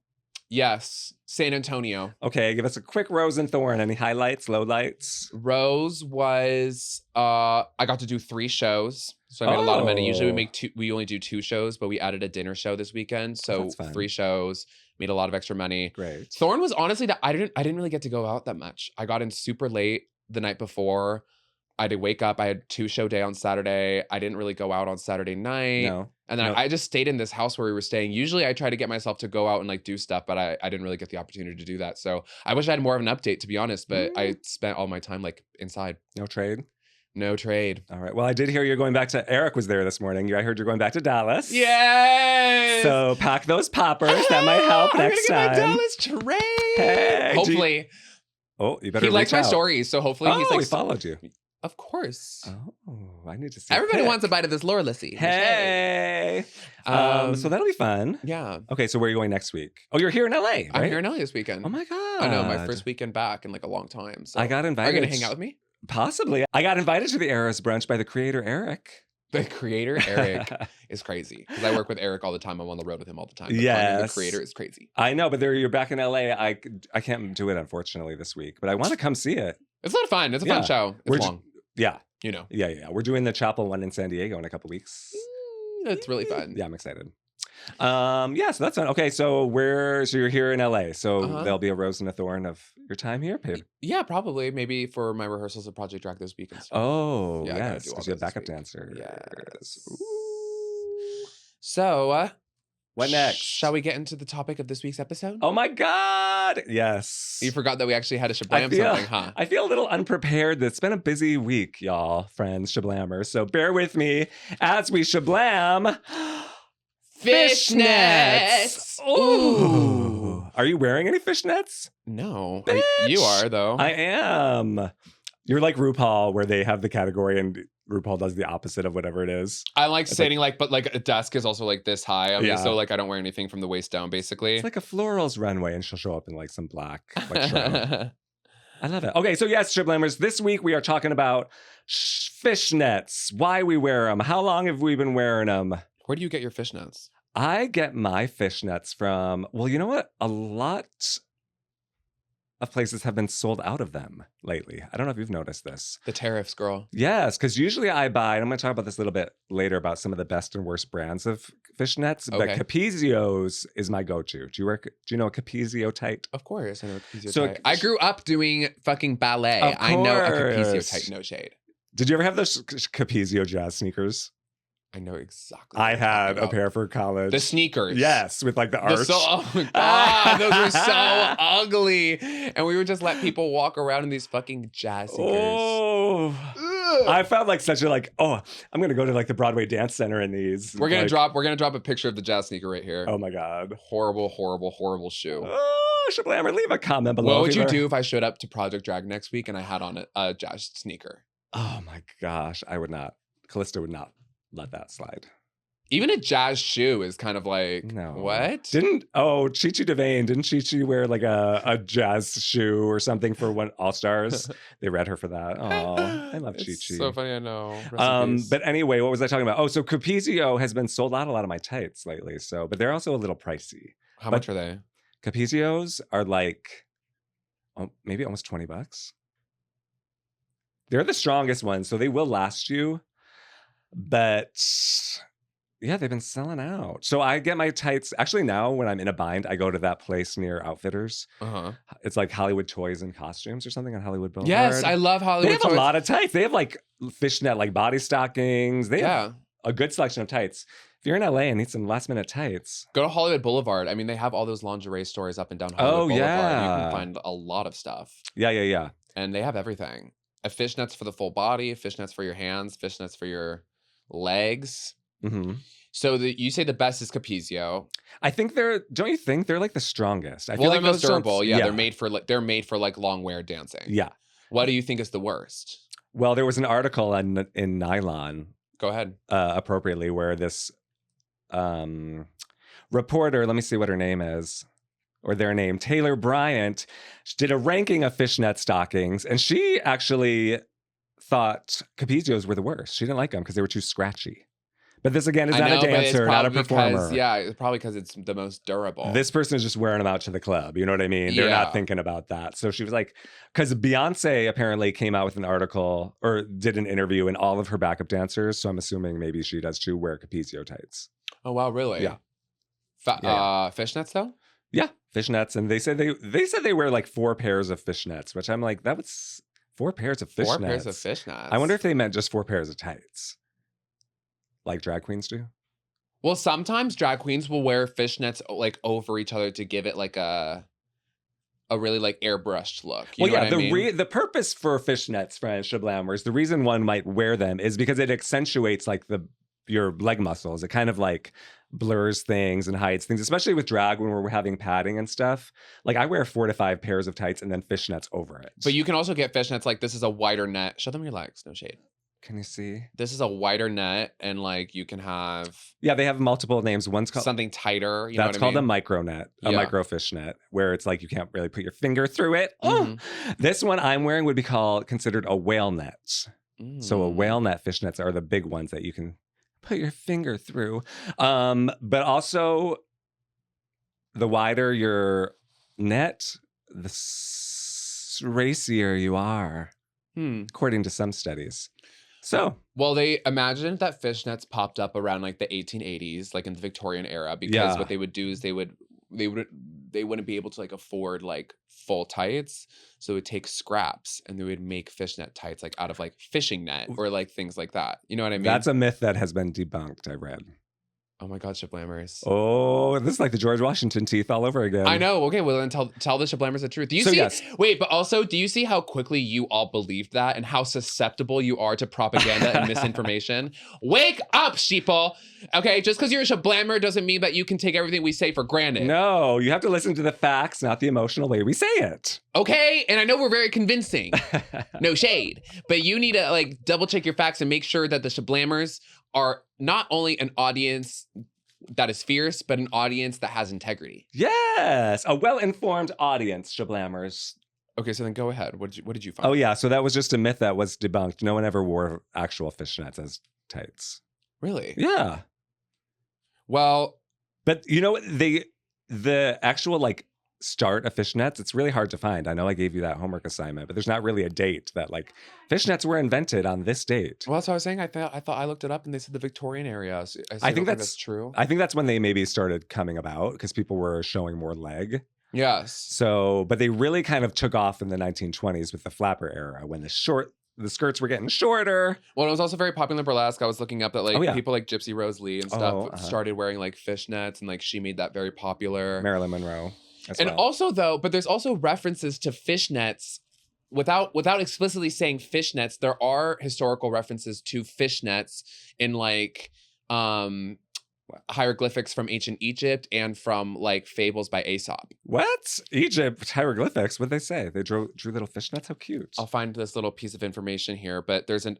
Yes, San Antonio. Okay, give us a quick Rose and Thorn. Any highlights, lowlights? Rose was. I got to do 3 shows, so I made a lot of money. Usually we only do 2 shows, but we added a dinner show this weekend, so 3 shows. Made a lot of extra money. Great. Thorn was honestly that I didn't really get to go out that much. I got in super late the night before. I had to wake up. I had 2-show day on Saturday. I didn't really go out on Saturday night. No. And then No. I just stayed in this house where we were staying. Usually I try to get myself to go out and like do stuff, but I didn't really get the opportunity to do that. So I wish I had more of an update, to be honest, but I spent all my time like inside. No trade? No trade. All right. Well, I did hear you're going back to, Eric was there this morning. I heard you're going back to Dallas. Yes! So pack those poppers. That might help next time. I'm gonna get my Dallas trade. Hey, Hopefully. You better He likes reach my out. stories, so hopefully he's he like, followed you. of course. Oh, I need to see. Everybody wants a bite of this Lorelei. Hey. So that'll be fun. Yeah. Okay, so where are you going next week? Oh, you're here in LA, right? I'm here in LA this weekend. Oh my God. I know, my first weekend back in like a long time. So. I got Are invited. you gonna hang out with me? Possibly. I got invited to the Eras brunch by the creator, Eric. The creator, Eric, is crazy. Because I work with Eric all the time. I'm on the road with him all the time. But Yes. finding the creator is crazy. I know, but you're back in LA. I can't do it, unfortunately, this week. But I want to come see it. It's a lot of fun. It's a fun show. It's long. Yeah. You know. Yeah. We're doing the Chapel one in San Diego in a couple weeks. It's really fun. Yeah, I'm excited. So that's fun. Okay, so you're here in LA. So there'll be a Rose and a Thorn of your time here, babe. Yeah, probably. Maybe for my rehearsals of Project Drag this week and stuff. Oh, Yeah, I gotta yes, do all because you're a that this backup week. dancer. Yes. Ooh. So, What next? Shall we get into the topic of this week's episode? Oh my God! Yes. You forgot that we actually had a Shablam something, huh? I feel a little unprepared. It's been a busy week, y'all, friends, Shablammers. So bear with me as we Shablam. Fishnets! Ooh. Are you wearing any fishnets? No. Bitch! You are, though. I am. You're like RuPaul, where they have the category and RuPaul does the opposite of whatever it is. I like sitting but like a desk is also like this high. I mean, Yeah. so like I don't wear anything from the waist down, basically. It's like a florals runway, and she'll show up in like some black shroud. I love it. Okay, so yes, Shablammers, this week we are talking about fishnets, why we wear them, how long have we been wearing them? Where do you get your fishnets? I get my fishnets from, well, you know what? A lot of places have been sold out of them lately. I don't know if you've noticed this. The tariffs, girl. Yes, because usually I buy, and I'm going to talk about this a little bit later about some of the best and worst brands of fishnets, but Okay. Capezio's is my go-to. Do you know a Capezio tight? Of course, I know a Capezio So- tight. I grew up doing fucking ballet. Of I know a Capezio course. tight, no shade. Did you ever have those Capezio jazz sneakers? I know exactly. I what you're had talking a about. pair for college. The sneakers. Yes, with like the arch. Oh my God, those were so ugly. And we would just let people walk around in these fucking jazz sneakers. Oh. Ugh. I felt like such a I'm gonna go to like the Broadway Dance Center in these. We're gonna like, drop a picture of the jazz sneaker right here. Oh my God. Horrible, horrible, horrible shoe. Oh, Shablammer, leave a comment below. What would if you ever- do if I showed up to Project Drag next week and I had on a jazz sneaker? Oh my gosh, I would not. Callista would not let that slide. Even a jazz shoe is kind of like, No. what? Chi-Chi DeVayne, didn't Chi-Chi wear like a jazz shoe or something for one All-Stars? They read her for that. Oh, I love It's Chi-Chi. so funny, I know. Rest in peace. But anyway, what was I talking about? Oh, so Capezio has been sold out a lot of my tights lately. But they're also a little pricey. How much are they? Capezios are like maybe almost $20. They're the strongest ones, so they will last you. But yeah, they've been selling out. So I get my tights. Actually, now when I'm in a bind, I go to that place near Outfitters. Uh-huh. It's like Hollywood Toys and Costumes or something on Hollywood Boulevard. Yes, I love Hollywood They have Toys. a lot of tights. They have like fishnet, like body stockings. They have Yeah. a good selection of tights. If you're in LA and need some last minute tights, Go to Hollywood Boulevard. I mean, they have all those lingerie stores up and down Hollywood Oh, Boulevard. You yeah. can find a lot of stuff. yeah. And they have everything. A fishnets for the full body, fishnets for your hands, fishnets for your legs. hmm So you say the best is Capezio. I think don't you think they're like the strongest? I Well, they're like most those don't- durable. Yeah, they're made for like long wear dancing. Yeah. What do you think is the worst? Well, there was an article in Nylon, Go ahead. appropriately, where this reporter, let me see what her name is, or their name, Taylor Bryant, did a ranking of fishnet stockings, and she actually thought Capizios were the worst. She didn't like them because they were too scratchy. But this, again, is not a dancer, not a performer. It's probably because it's the most durable. This person is just wearing them out to the club. You know what I mean? They're not thinking about that. So she was like, because Beyonce apparently came out with an article or did an interview, and all of her backup dancers, so I'm assuming maybe she does too, wear Capizio tights. Oh, wow, really? Yeah. Fishnets, though? Yeah, fishnets. And they said they wear like 4 pairs of fishnets, which I'm like, that was 4 pairs of fishnets. 4 pairs of fishnets. I wonder if they meant just 4 pairs of tights. Like drag queens do? Well, sometimes drag queens will wear fishnets like over each other to give it like a really like airbrushed look. You know what I mean? The purpose for fishnets, friends, Shablammers, the reason one might wear them is because it accentuates like your leg muscles. It kind of like blurs things and hides things, especially with drag when we're having padding and stuff. Like I wear 4 to 5 pairs of tights and then fishnets over it. But you can also get fishnets like this is a wider net. Show them your legs, no shade. Can you see? This is a wider net, and like you can have. Yeah, they have multiple names. One's called something tighter. That's called a micro net, a micro fishnet, where it's like you can't really put your finger through it. Mm-hmm. Oh, this one I'm wearing would be considered a whale net. So a whale net fishnets are the big ones that you can put your finger through. But also, the wider your net, the racier you are, according to some studies. So, well, they imagined that fishnets popped up around like the 1880s, like in the Victorian era, because what they would do is they wouldn't be able to like afford like full tights, so it would take scraps and they would make fishnet tights like out of like fishing net or like things like that. You know what I mean? That's a myth that has been debunked, I read. Oh my God, Shablammers. Oh, this is like the George Washington teeth all over again. I know. Okay, well then tell the Shablammers the truth. Do you see? Yes. Wait, but also, do you see how quickly you all believed that and how susceptible you are to propaganda and misinformation? Wake up, sheeple. Okay, just because you're a Shablammer doesn't mean that you can take everything we say for granted. No, you have to listen to the facts, not the emotional way we say it. Okay, and I know we're very convincing. No shade. But you need to like double check your facts and make sure that the Shablammers are not only an audience that is fierce, but an audience that has integrity. Yes, a well-informed audience, Shablammers. Okay, so then go ahead. What did you find? Oh yeah, so that was just a myth that was debunked. No one ever wore actual fishnets as tights. Really? Yeah. Well, but you know what? The actual like start of fishnets, it's really hard to find. I know I gave you that homework assignment, but there's not really a date that like fishnets were invented on this date. Well, that's what I was saying. I thought I looked it up and they said the Victorian era. So I think that's true. I think that's when they maybe started coming about because people were showing more leg. Yes. So, but they really kind of took off in the 1920s with the flapper era when the skirts were getting shorter. Well, it was also very popular in burlesque. I was looking up that like people like Gypsy Rose Lee and stuff started wearing like fishnets, and like she made that very popular. Marilyn Monroe. Also though, but there's also references to fishnets without explicitly saying fishnets. There are historical references to fishnets in like hieroglyphics from ancient Egypt and from like fables by Aesop. What? Egypt hieroglyphics? What'd they say? They drew little fishnets? How cute. I'll find this little piece of information here, but there's an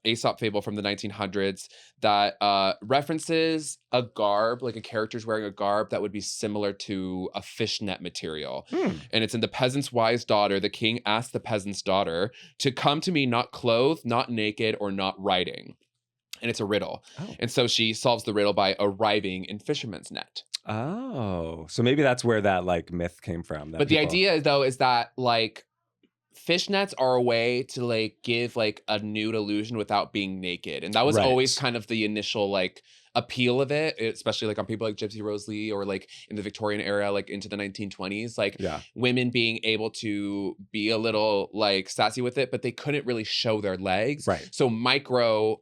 Aesop fable from the 1900s that references a garb, like a character's wearing a garb that would be similar to a fishnet material. And it's in The Peasant's Wise Daughter. The king asked the peasant's daughter to come to me not clothed, not naked, or not riding. And it's a riddle. Oh. And so she solves the riddle by arriving in fisherman's net. Oh, so maybe that's where that like myth came from. But the idea though is that like fishnets are a way to like give like a nude illusion without being naked. And that was always kind of the initial like appeal of it, especially like on people like Gypsy Rose Lee or like in the Victorian era, like into the 1920s, like women being able to be a little like sassy with it, but they couldn't really show their legs. Right. So micro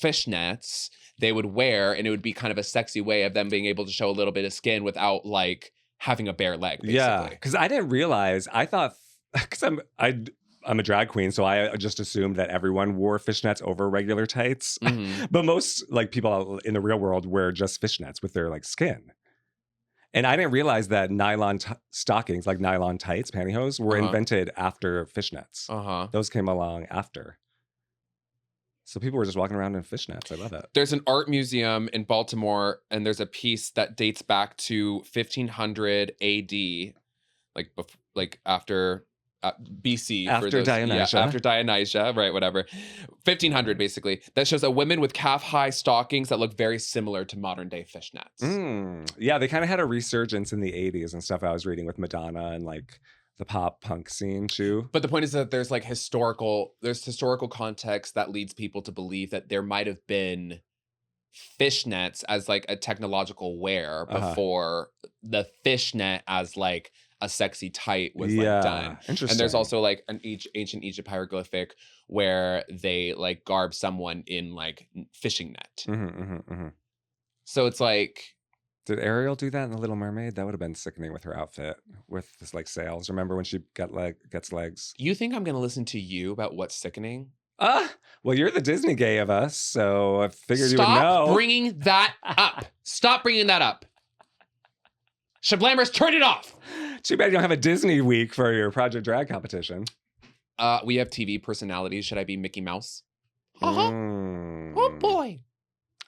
fishnets they would wear, and it would be kind of a sexy way of them being able to show a little bit of skin without like having a bare leg, basically. Yeah, because I didn't realize, I thought, because I'm a drag queen, so I just assumed that everyone wore fishnets over regular tights. But most like people in the real world wear just fishnets with their like skin. And I didn't realize that nylon stockings, like nylon tights, pantyhose, were invented after fishnets. Those came along after. So people were just walking around in fishnets. I love it. There's an art museum in Baltimore, and there's a piece that dates back to 1500 AD, like after BC. After Dionysia. Yeah, after Dionysia, right, whatever. 1500, basically. That shows a women with calf-high stockings that look very similar to modern-day fishnets. Yeah, they kind of had a resurgence in the 80s and stuff I was reading with Madonna and like the pop punk scene too. But the point is that there's historical context that leads people to believe that there might have been fishnets as like a technological wear before the fishnet as like a sexy tight was like done. Interesting. And there's also like an ancient Egypt hieroglyphic where they like garb someone in like fishing net. So it's like, did Ariel do that in The Little Mermaid? That would have been sickening with her outfit with this like sails. Remember when she gets legs? you think I'm gonna listen to you about what's sickening? Well, you're the Disney gay of us, so I figured you would know. Stop bringing that up. Stop bringing that up. Shablammers, turn it off. Too bad you don't have a Disney week for your Project Drag competition. We have TV personalities. Should I be Mickey Mouse? Mm. Oh boy.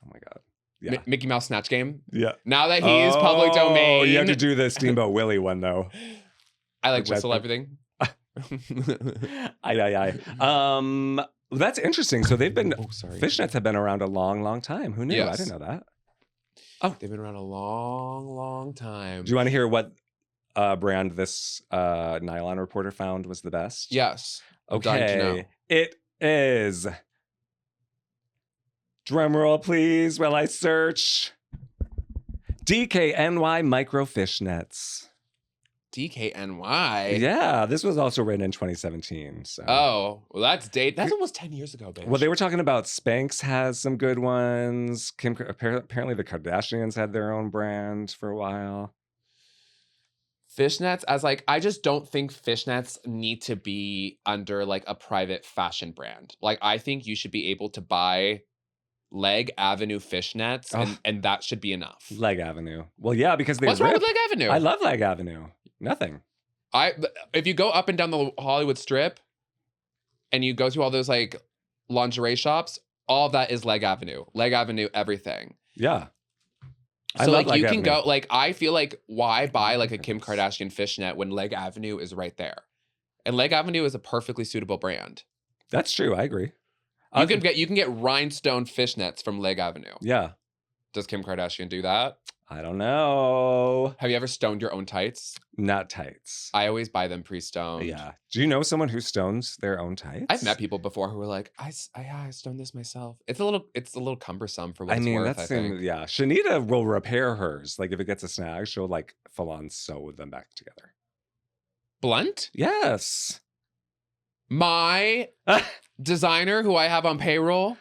Oh my God. Yeah. Mickey Mouse Snatch Game. Yeah. Now that he is public domain. Oh, you have to do the Steamboat Willie one though. I like whistle everything. Well, that's interesting. So they've been fishnets have been around a long, long time. Who knew? Yes. I didn't know that. Oh, they've been around a long, long time. Do you want to hear what brand this nylon reporter found was the best? Yes. Okay. It is. Drum roll, please, while I search. DKNY Micro Fishnets. DKNY? Yeah, this was also written in 2017. So. Oh, well, that's almost 10 years ago, bitch. Well, they were talking about Spanx has some good ones. Apparently the Kardashians had their own brand for a while. Fishnets, I just don't think fishnets need to be under like a private fashion brand. Like, I think you should be able to buy Leg Avenue fishnets and that should be enough. Leg Avenue. Well, yeah, because they What's wrong with Leg Avenue? I love Leg Avenue. Nothing. If you go up and down the Hollywood Strip and you go to all those like lingerie shops, all of that is Leg Avenue. Leg Avenue, everything. Yeah. So like you can go, like, I feel like why buy like a Kim Kardashian fishnet when Leg Avenue is right there? And Leg Avenue is a perfectly suitable brand. That's true. I agree. You can get rhinestone fishnets from Leg Avenue. Yeah. Does Kim Kardashian do that? I don't know. Have you ever stoned your own tights? Not tights. I always buy them pre-stoned. Yeah. Do you know someone who stones their own tights? I've met people before who were like, I stoned this myself. It's a little cumbersome for what it's worth, I think. Yeah. Shanita will repair hers. Like if it gets a snag, she'll like full on sew them back together. Blunt? Yes. My designer who I have on payroll.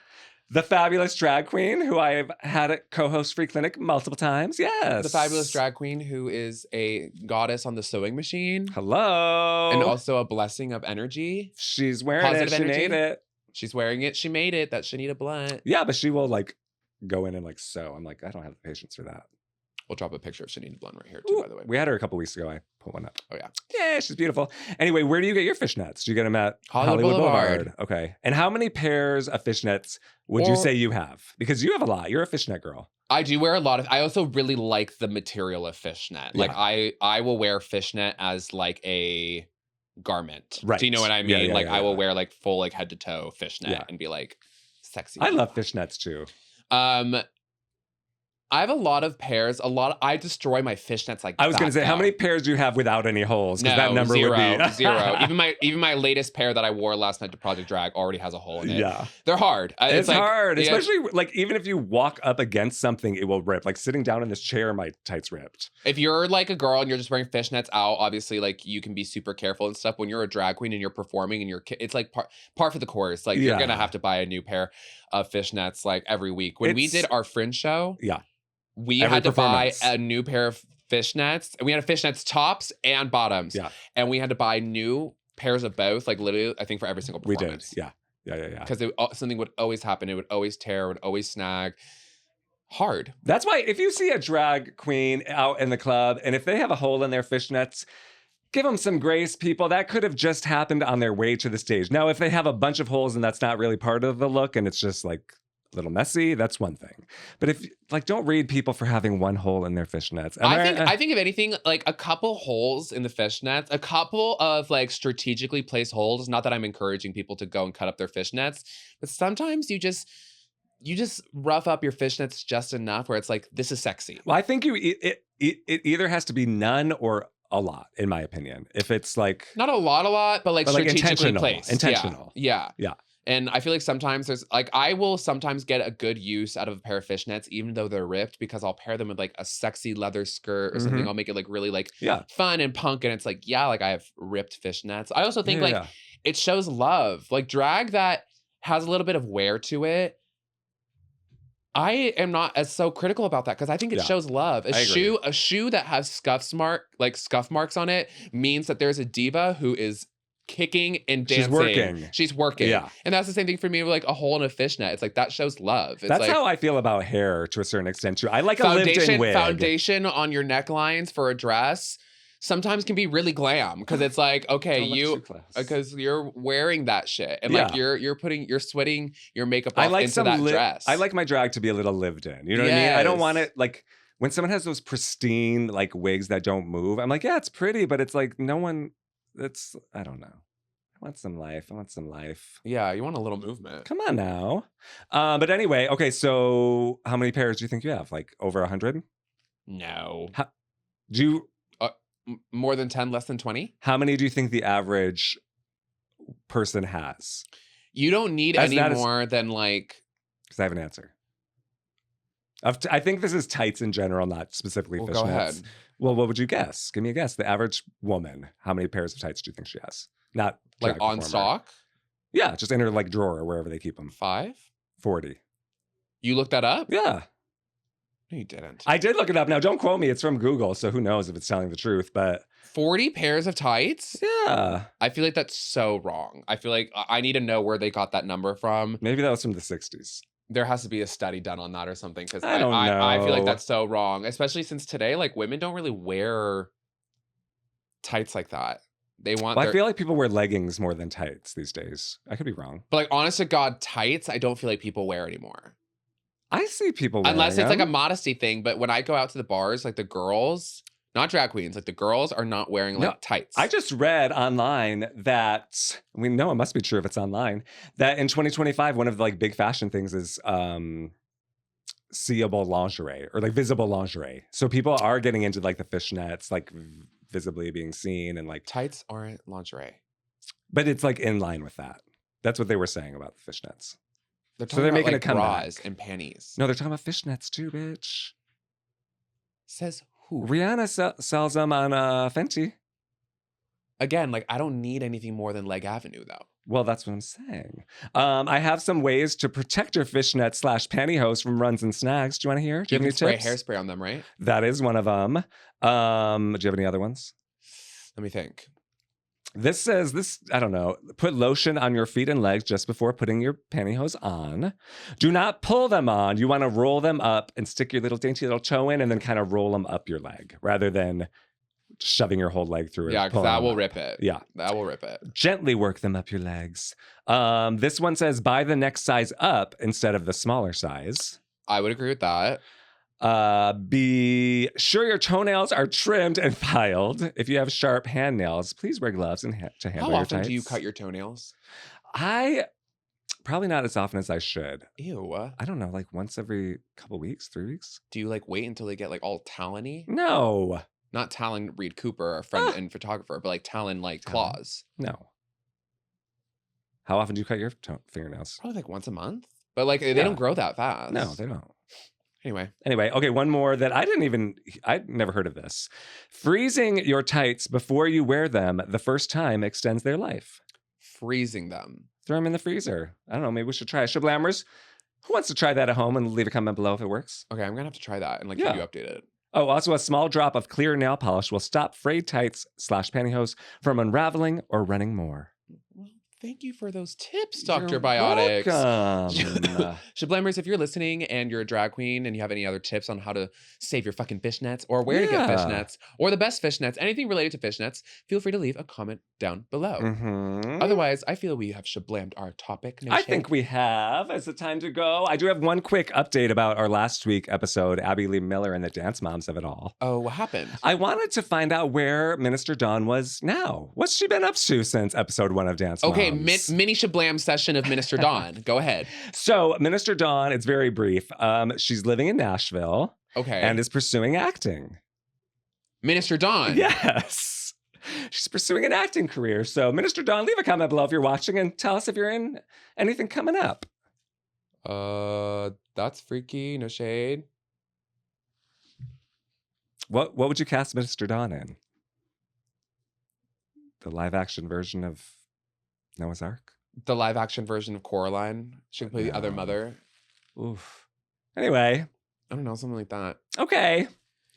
The fabulous drag queen who I've had at co-host Free Clinic multiple times. Yes. The fabulous drag queen who is a goddess on the sewing machine. Hello. And also a blessing of energy. She's wearing Positive it. She energy. made it. She's wearing it. She made it. That Shanita Blunt. Yeah, but she will like go in and like sew. I'm like, I don't have the patience for that. We'll drop a picture of Shanita Blunt right here too, by the way. We had her a couple weeks ago. I put one up. Oh yeah. Yeah, she's beautiful. Anyway, where do you get your fishnets? Do you get them at Hollywood Boulevard. Okay. And how many pairs of fishnets would you say you have? Because you have a lot. You're a fishnet girl. I do wear a lot of. I also really like the material of fishnet. Like I will wear fishnet as like a garment. Right. Do you know what I mean? Yeah, I will wear like full like head to toe fishnet and be like sexy. I love fishnets too. I have a lot of pairs. I destroy my fishnets like I was going to say, how many pairs do you have without any holes? Because that number zero, would be zero. Even my latest pair that I wore last night to Project Drag already has a hole in it. Yeah, they're hard. It's like, hard, especially like even if you walk up against something, it will rip. Like sitting down in this chair, my tights ripped. If you're like a girl and you're just wearing fishnets out, obviously like you can be super careful and stuff. When you're a drag queen and you're performing and it's like par for the course. Like you're gonna have to buy a new pair of fishnets like every week. When we did our Fringe show, we had to buy a new pair of fishnets. And we had fishnets tops and bottoms. Yeah. And we had to buy new pairs of both, like literally, I think for every single performance. We did. Yeah. Because something would always happen. It would always tear, it would always snag. Hard. That's why if you see a drag queen out in the club and if they have a hole in their fishnets, give them some grace, people. That could have just happened on their way to the stage. Now, if they have a bunch of holes and that's not really part of the look and it's just like a little messy, that's one thing. But if like, don't read people for having one hole in their fishnets. I think if anything, like a couple holes in the fishnets, a couple of like strategically placed holes. Not that I'm encouraging people to go and cut up their fishnets, but sometimes you just rough up your fishnets just enough where it's like, this is sexy. Well, I think it either has to be none or a lot, in my opinion. If it's like not a lot, but like strategically placed. Intentional. Yeah. Yeah. And I feel like sometimes there's like, I will sometimes get a good use out of a pair of fishnets, even though they're ripped, because I'll pair them with like a sexy leather skirt or something. I'll make it like really like fun and punk. And it's like, yeah, like I have ripped fishnets. I also think it shows love. Like drag that has a little bit of wear to it. I am not as so critical about that because I think it shows love. A shoe that has scuff marks on it means that there's a diva who is kicking and dancing. She's working. Yeah. And that's the same thing for me with like a hole in a fishnet. It's like that shows love. It's that's like, how I feel about hair to a certain extent too. I like a lived-in wig. Foundation on your necklines for a dress sometimes can be really glam because it's like, okay, because you're wearing that shit and like you're sweating your makeup off into that dress. I like my drag to be a little lived in. You know what I mean? I don't want it like when someone has those pristine like wigs that don't move. I'm like, yeah, it's pretty, but it's like no one. I don't know. I want some life. Yeah, you want a little movement. Come on now. But anyway, okay, so how many pairs do you think you have? Like over 100? No. Do you... more than 10, less than 20? How many do you think the average person has? You don't need any more than like... Because I have an answer. I think this is tights in general, not specifically fishnets. Go ahead. Well, what would you guess? Give me a guess. The average woman, how many pairs of tights do you think she has? Not like on stock? Yeah, just in her like drawer or wherever they keep them. 5? 40. You looked that up? Yeah. No, you didn't. I did look it up. Now, don't quote me. It's from Google, so who knows if it's telling the truth, but... 40 pairs of tights? Yeah. I feel like that's so wrong. I feel like I need to know where they got that number from. Maybe that was from the 60s. There has to be a study done on that or something because I don't know. I feel like that's so wrong, especially since today, like women don't really wear tights like that. They want. I feel like people wear leggings more than tights these days. I could be wrong, but like honest to God, tights I don't feel like people wear anymore. I see people wearing unless it's them. like a modesty thing. But when I go out to the bars, like the girls. Not drag queens, like the girls are not wearing like tights. I just read online that, we know it must be true if it's online, that in 2025, one of the like big fashion things is seeable lingerie or like visible lingerie. So people are getting into like the fishnets, like visibly being seen and like. Tights aren't lingerie. But it's like in line with that. That's what they were saying about the fishnets. They're making like a comeback. Bras and panties. No, they're talking about fishnets too, bitch. Says who? Rihanna sells them on Fenty. Again, like I don't need anything more than Leg Avenue, though. Well, that's what I'm saying. I have some ways to protect your fishnet / pantyhose from runs and snags. Do you want to hear? Do you have any tips? Hairspray on them, right? That is one of them. Do you have any other ones? Let me think. This says, I don't know, put lotion on your feet and legs just before putting your pantyhose on. Do not pull them on. You want to roll them up and stick your little dainty little toe in and then kind of roll them up your leg rather than shoving your whole leg through it. Yeah, because that will rip it. Yeah. That will rip it. Gently work them up your legs. This one says buy the next size up instead of the smaller size. I would agree with that. Be sure your toenails are trimmed and filed. If you have sharp hand nails, please wear gloves and to handle your tights. How often do you cut your toenails? Probably not as often as I should. Ew. I don't know, like once every couple weeks, 3 weeks. Do you like wait until they get like all talon-y? No. Not Talon Reed Cooper, our friend and photographer, but like Talon like claws. No. How often do you cut your fingernails? Probably like once a month. But like they don't grow that fast. No, they don't. Anyway, okay, one more that I'd never heard of this. Freezing your tights before you wear them the first time extends their life. Freezing them. Throw them in the freezer. I don't know, maybe we should try it. Shablammers, who wants to try that at home and leave a comment below if it works? Okay, I'm gonna have to try that and like keep you updated. Oh, also a small drop of clear nail polish will stop frayed tights / pantyhose from unraveling or running more. thank you for those tips, Dr. Biotixx. Welcome. Shablammers, if you're listening and you're a drag queen and you have any other tips on how to save your fucking fishnets or where to get fishnets or the best fishnets, anything related to fishnets, feel free to leave a comment down below. Otherwise, I feel we have shablammed our topic. No I shade. think we have. Is it time to go? I do have one quick update about our last week episode, Abby Lee Miller and the Dance Moms of it all. Oh, what happened? I wanted to find out where Minister Dawn was now. What's she been up to since episode 1 of Dance Moms? Okay, mini shablam session of Minister Dawn. Go ahead. So, Minister Dawn, it's very brief. She's living in Nashville. Okay. And is pursuing acting. Minister Dawn. Yes. She's pursuing an acting career. So, Minister Dawn, leave a comment below if you're watching and tell us if you're in anything coming up. That's freaky. No shade. What would you cast Minister Dawn in? The live action version of Noah's Ark? The live action version of Coraline. She could play the other mother. Oof. Anyway. I don't know, something like that. Okay.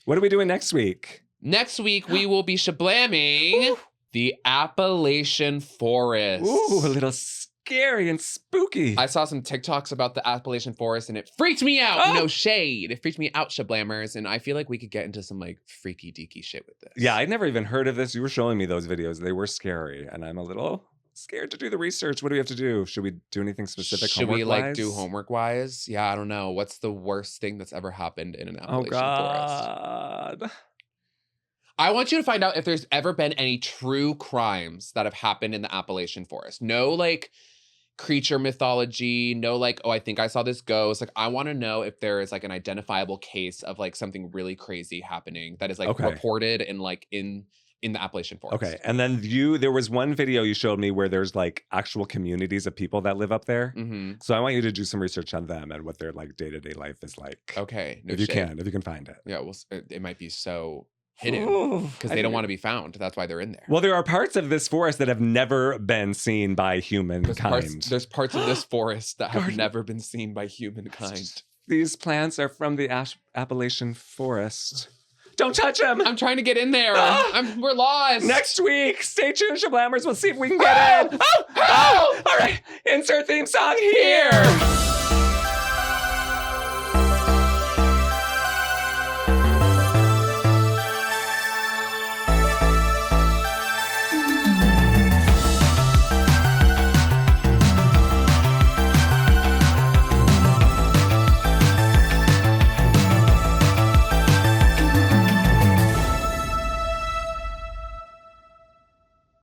What are we doing next week? Next week, we will be shablamming the Appalachian Forest. Ooh, a little scary and spooky. I saw some TikToks about the Appalachian Forest and it freaked me out. Oh! No shade. It freaked me out, Shablammers. And I feel like we could get into some like freaky deaky shit with this. Yeah, I'd never even heard of this. You were showing me those videos. They were scary. And I'm a little scared to do the research. What do we have to do? Should we do anything specific? Should we like do homework wise? Yeah, I don't know. What's the worst thing that's ever happened in an Appalachian Forest? I want you to find out if there's ever been any true crimes that have happened in the Appalachian Forest. No like creature mythology, no like, oh, I think I saw this ghost. Like, I want to know if there is like an identifiable case of like something really crazy happening that is like reported and like in the Appalachian Forest. Okay. And then there was one video you showed me where there's like actual communities of people that live up there. So I want you to do some research on them and what their like day-to-day life is like. Okay. No if you can find it. Yeah. Well, it might be so hidden because they don't want to be found. That's why they're in there. Well, there are parts of this forest that have never been seen by humankind. There's parts of this forest that have never been seen by humankind. These plants are from the Appalachian Forest. Don't touch them. I'm trying to get in there. We're lost. Next week, stay tuned, Shablammers. We'll see if we can get in. Oh! All right. Insert theme song here.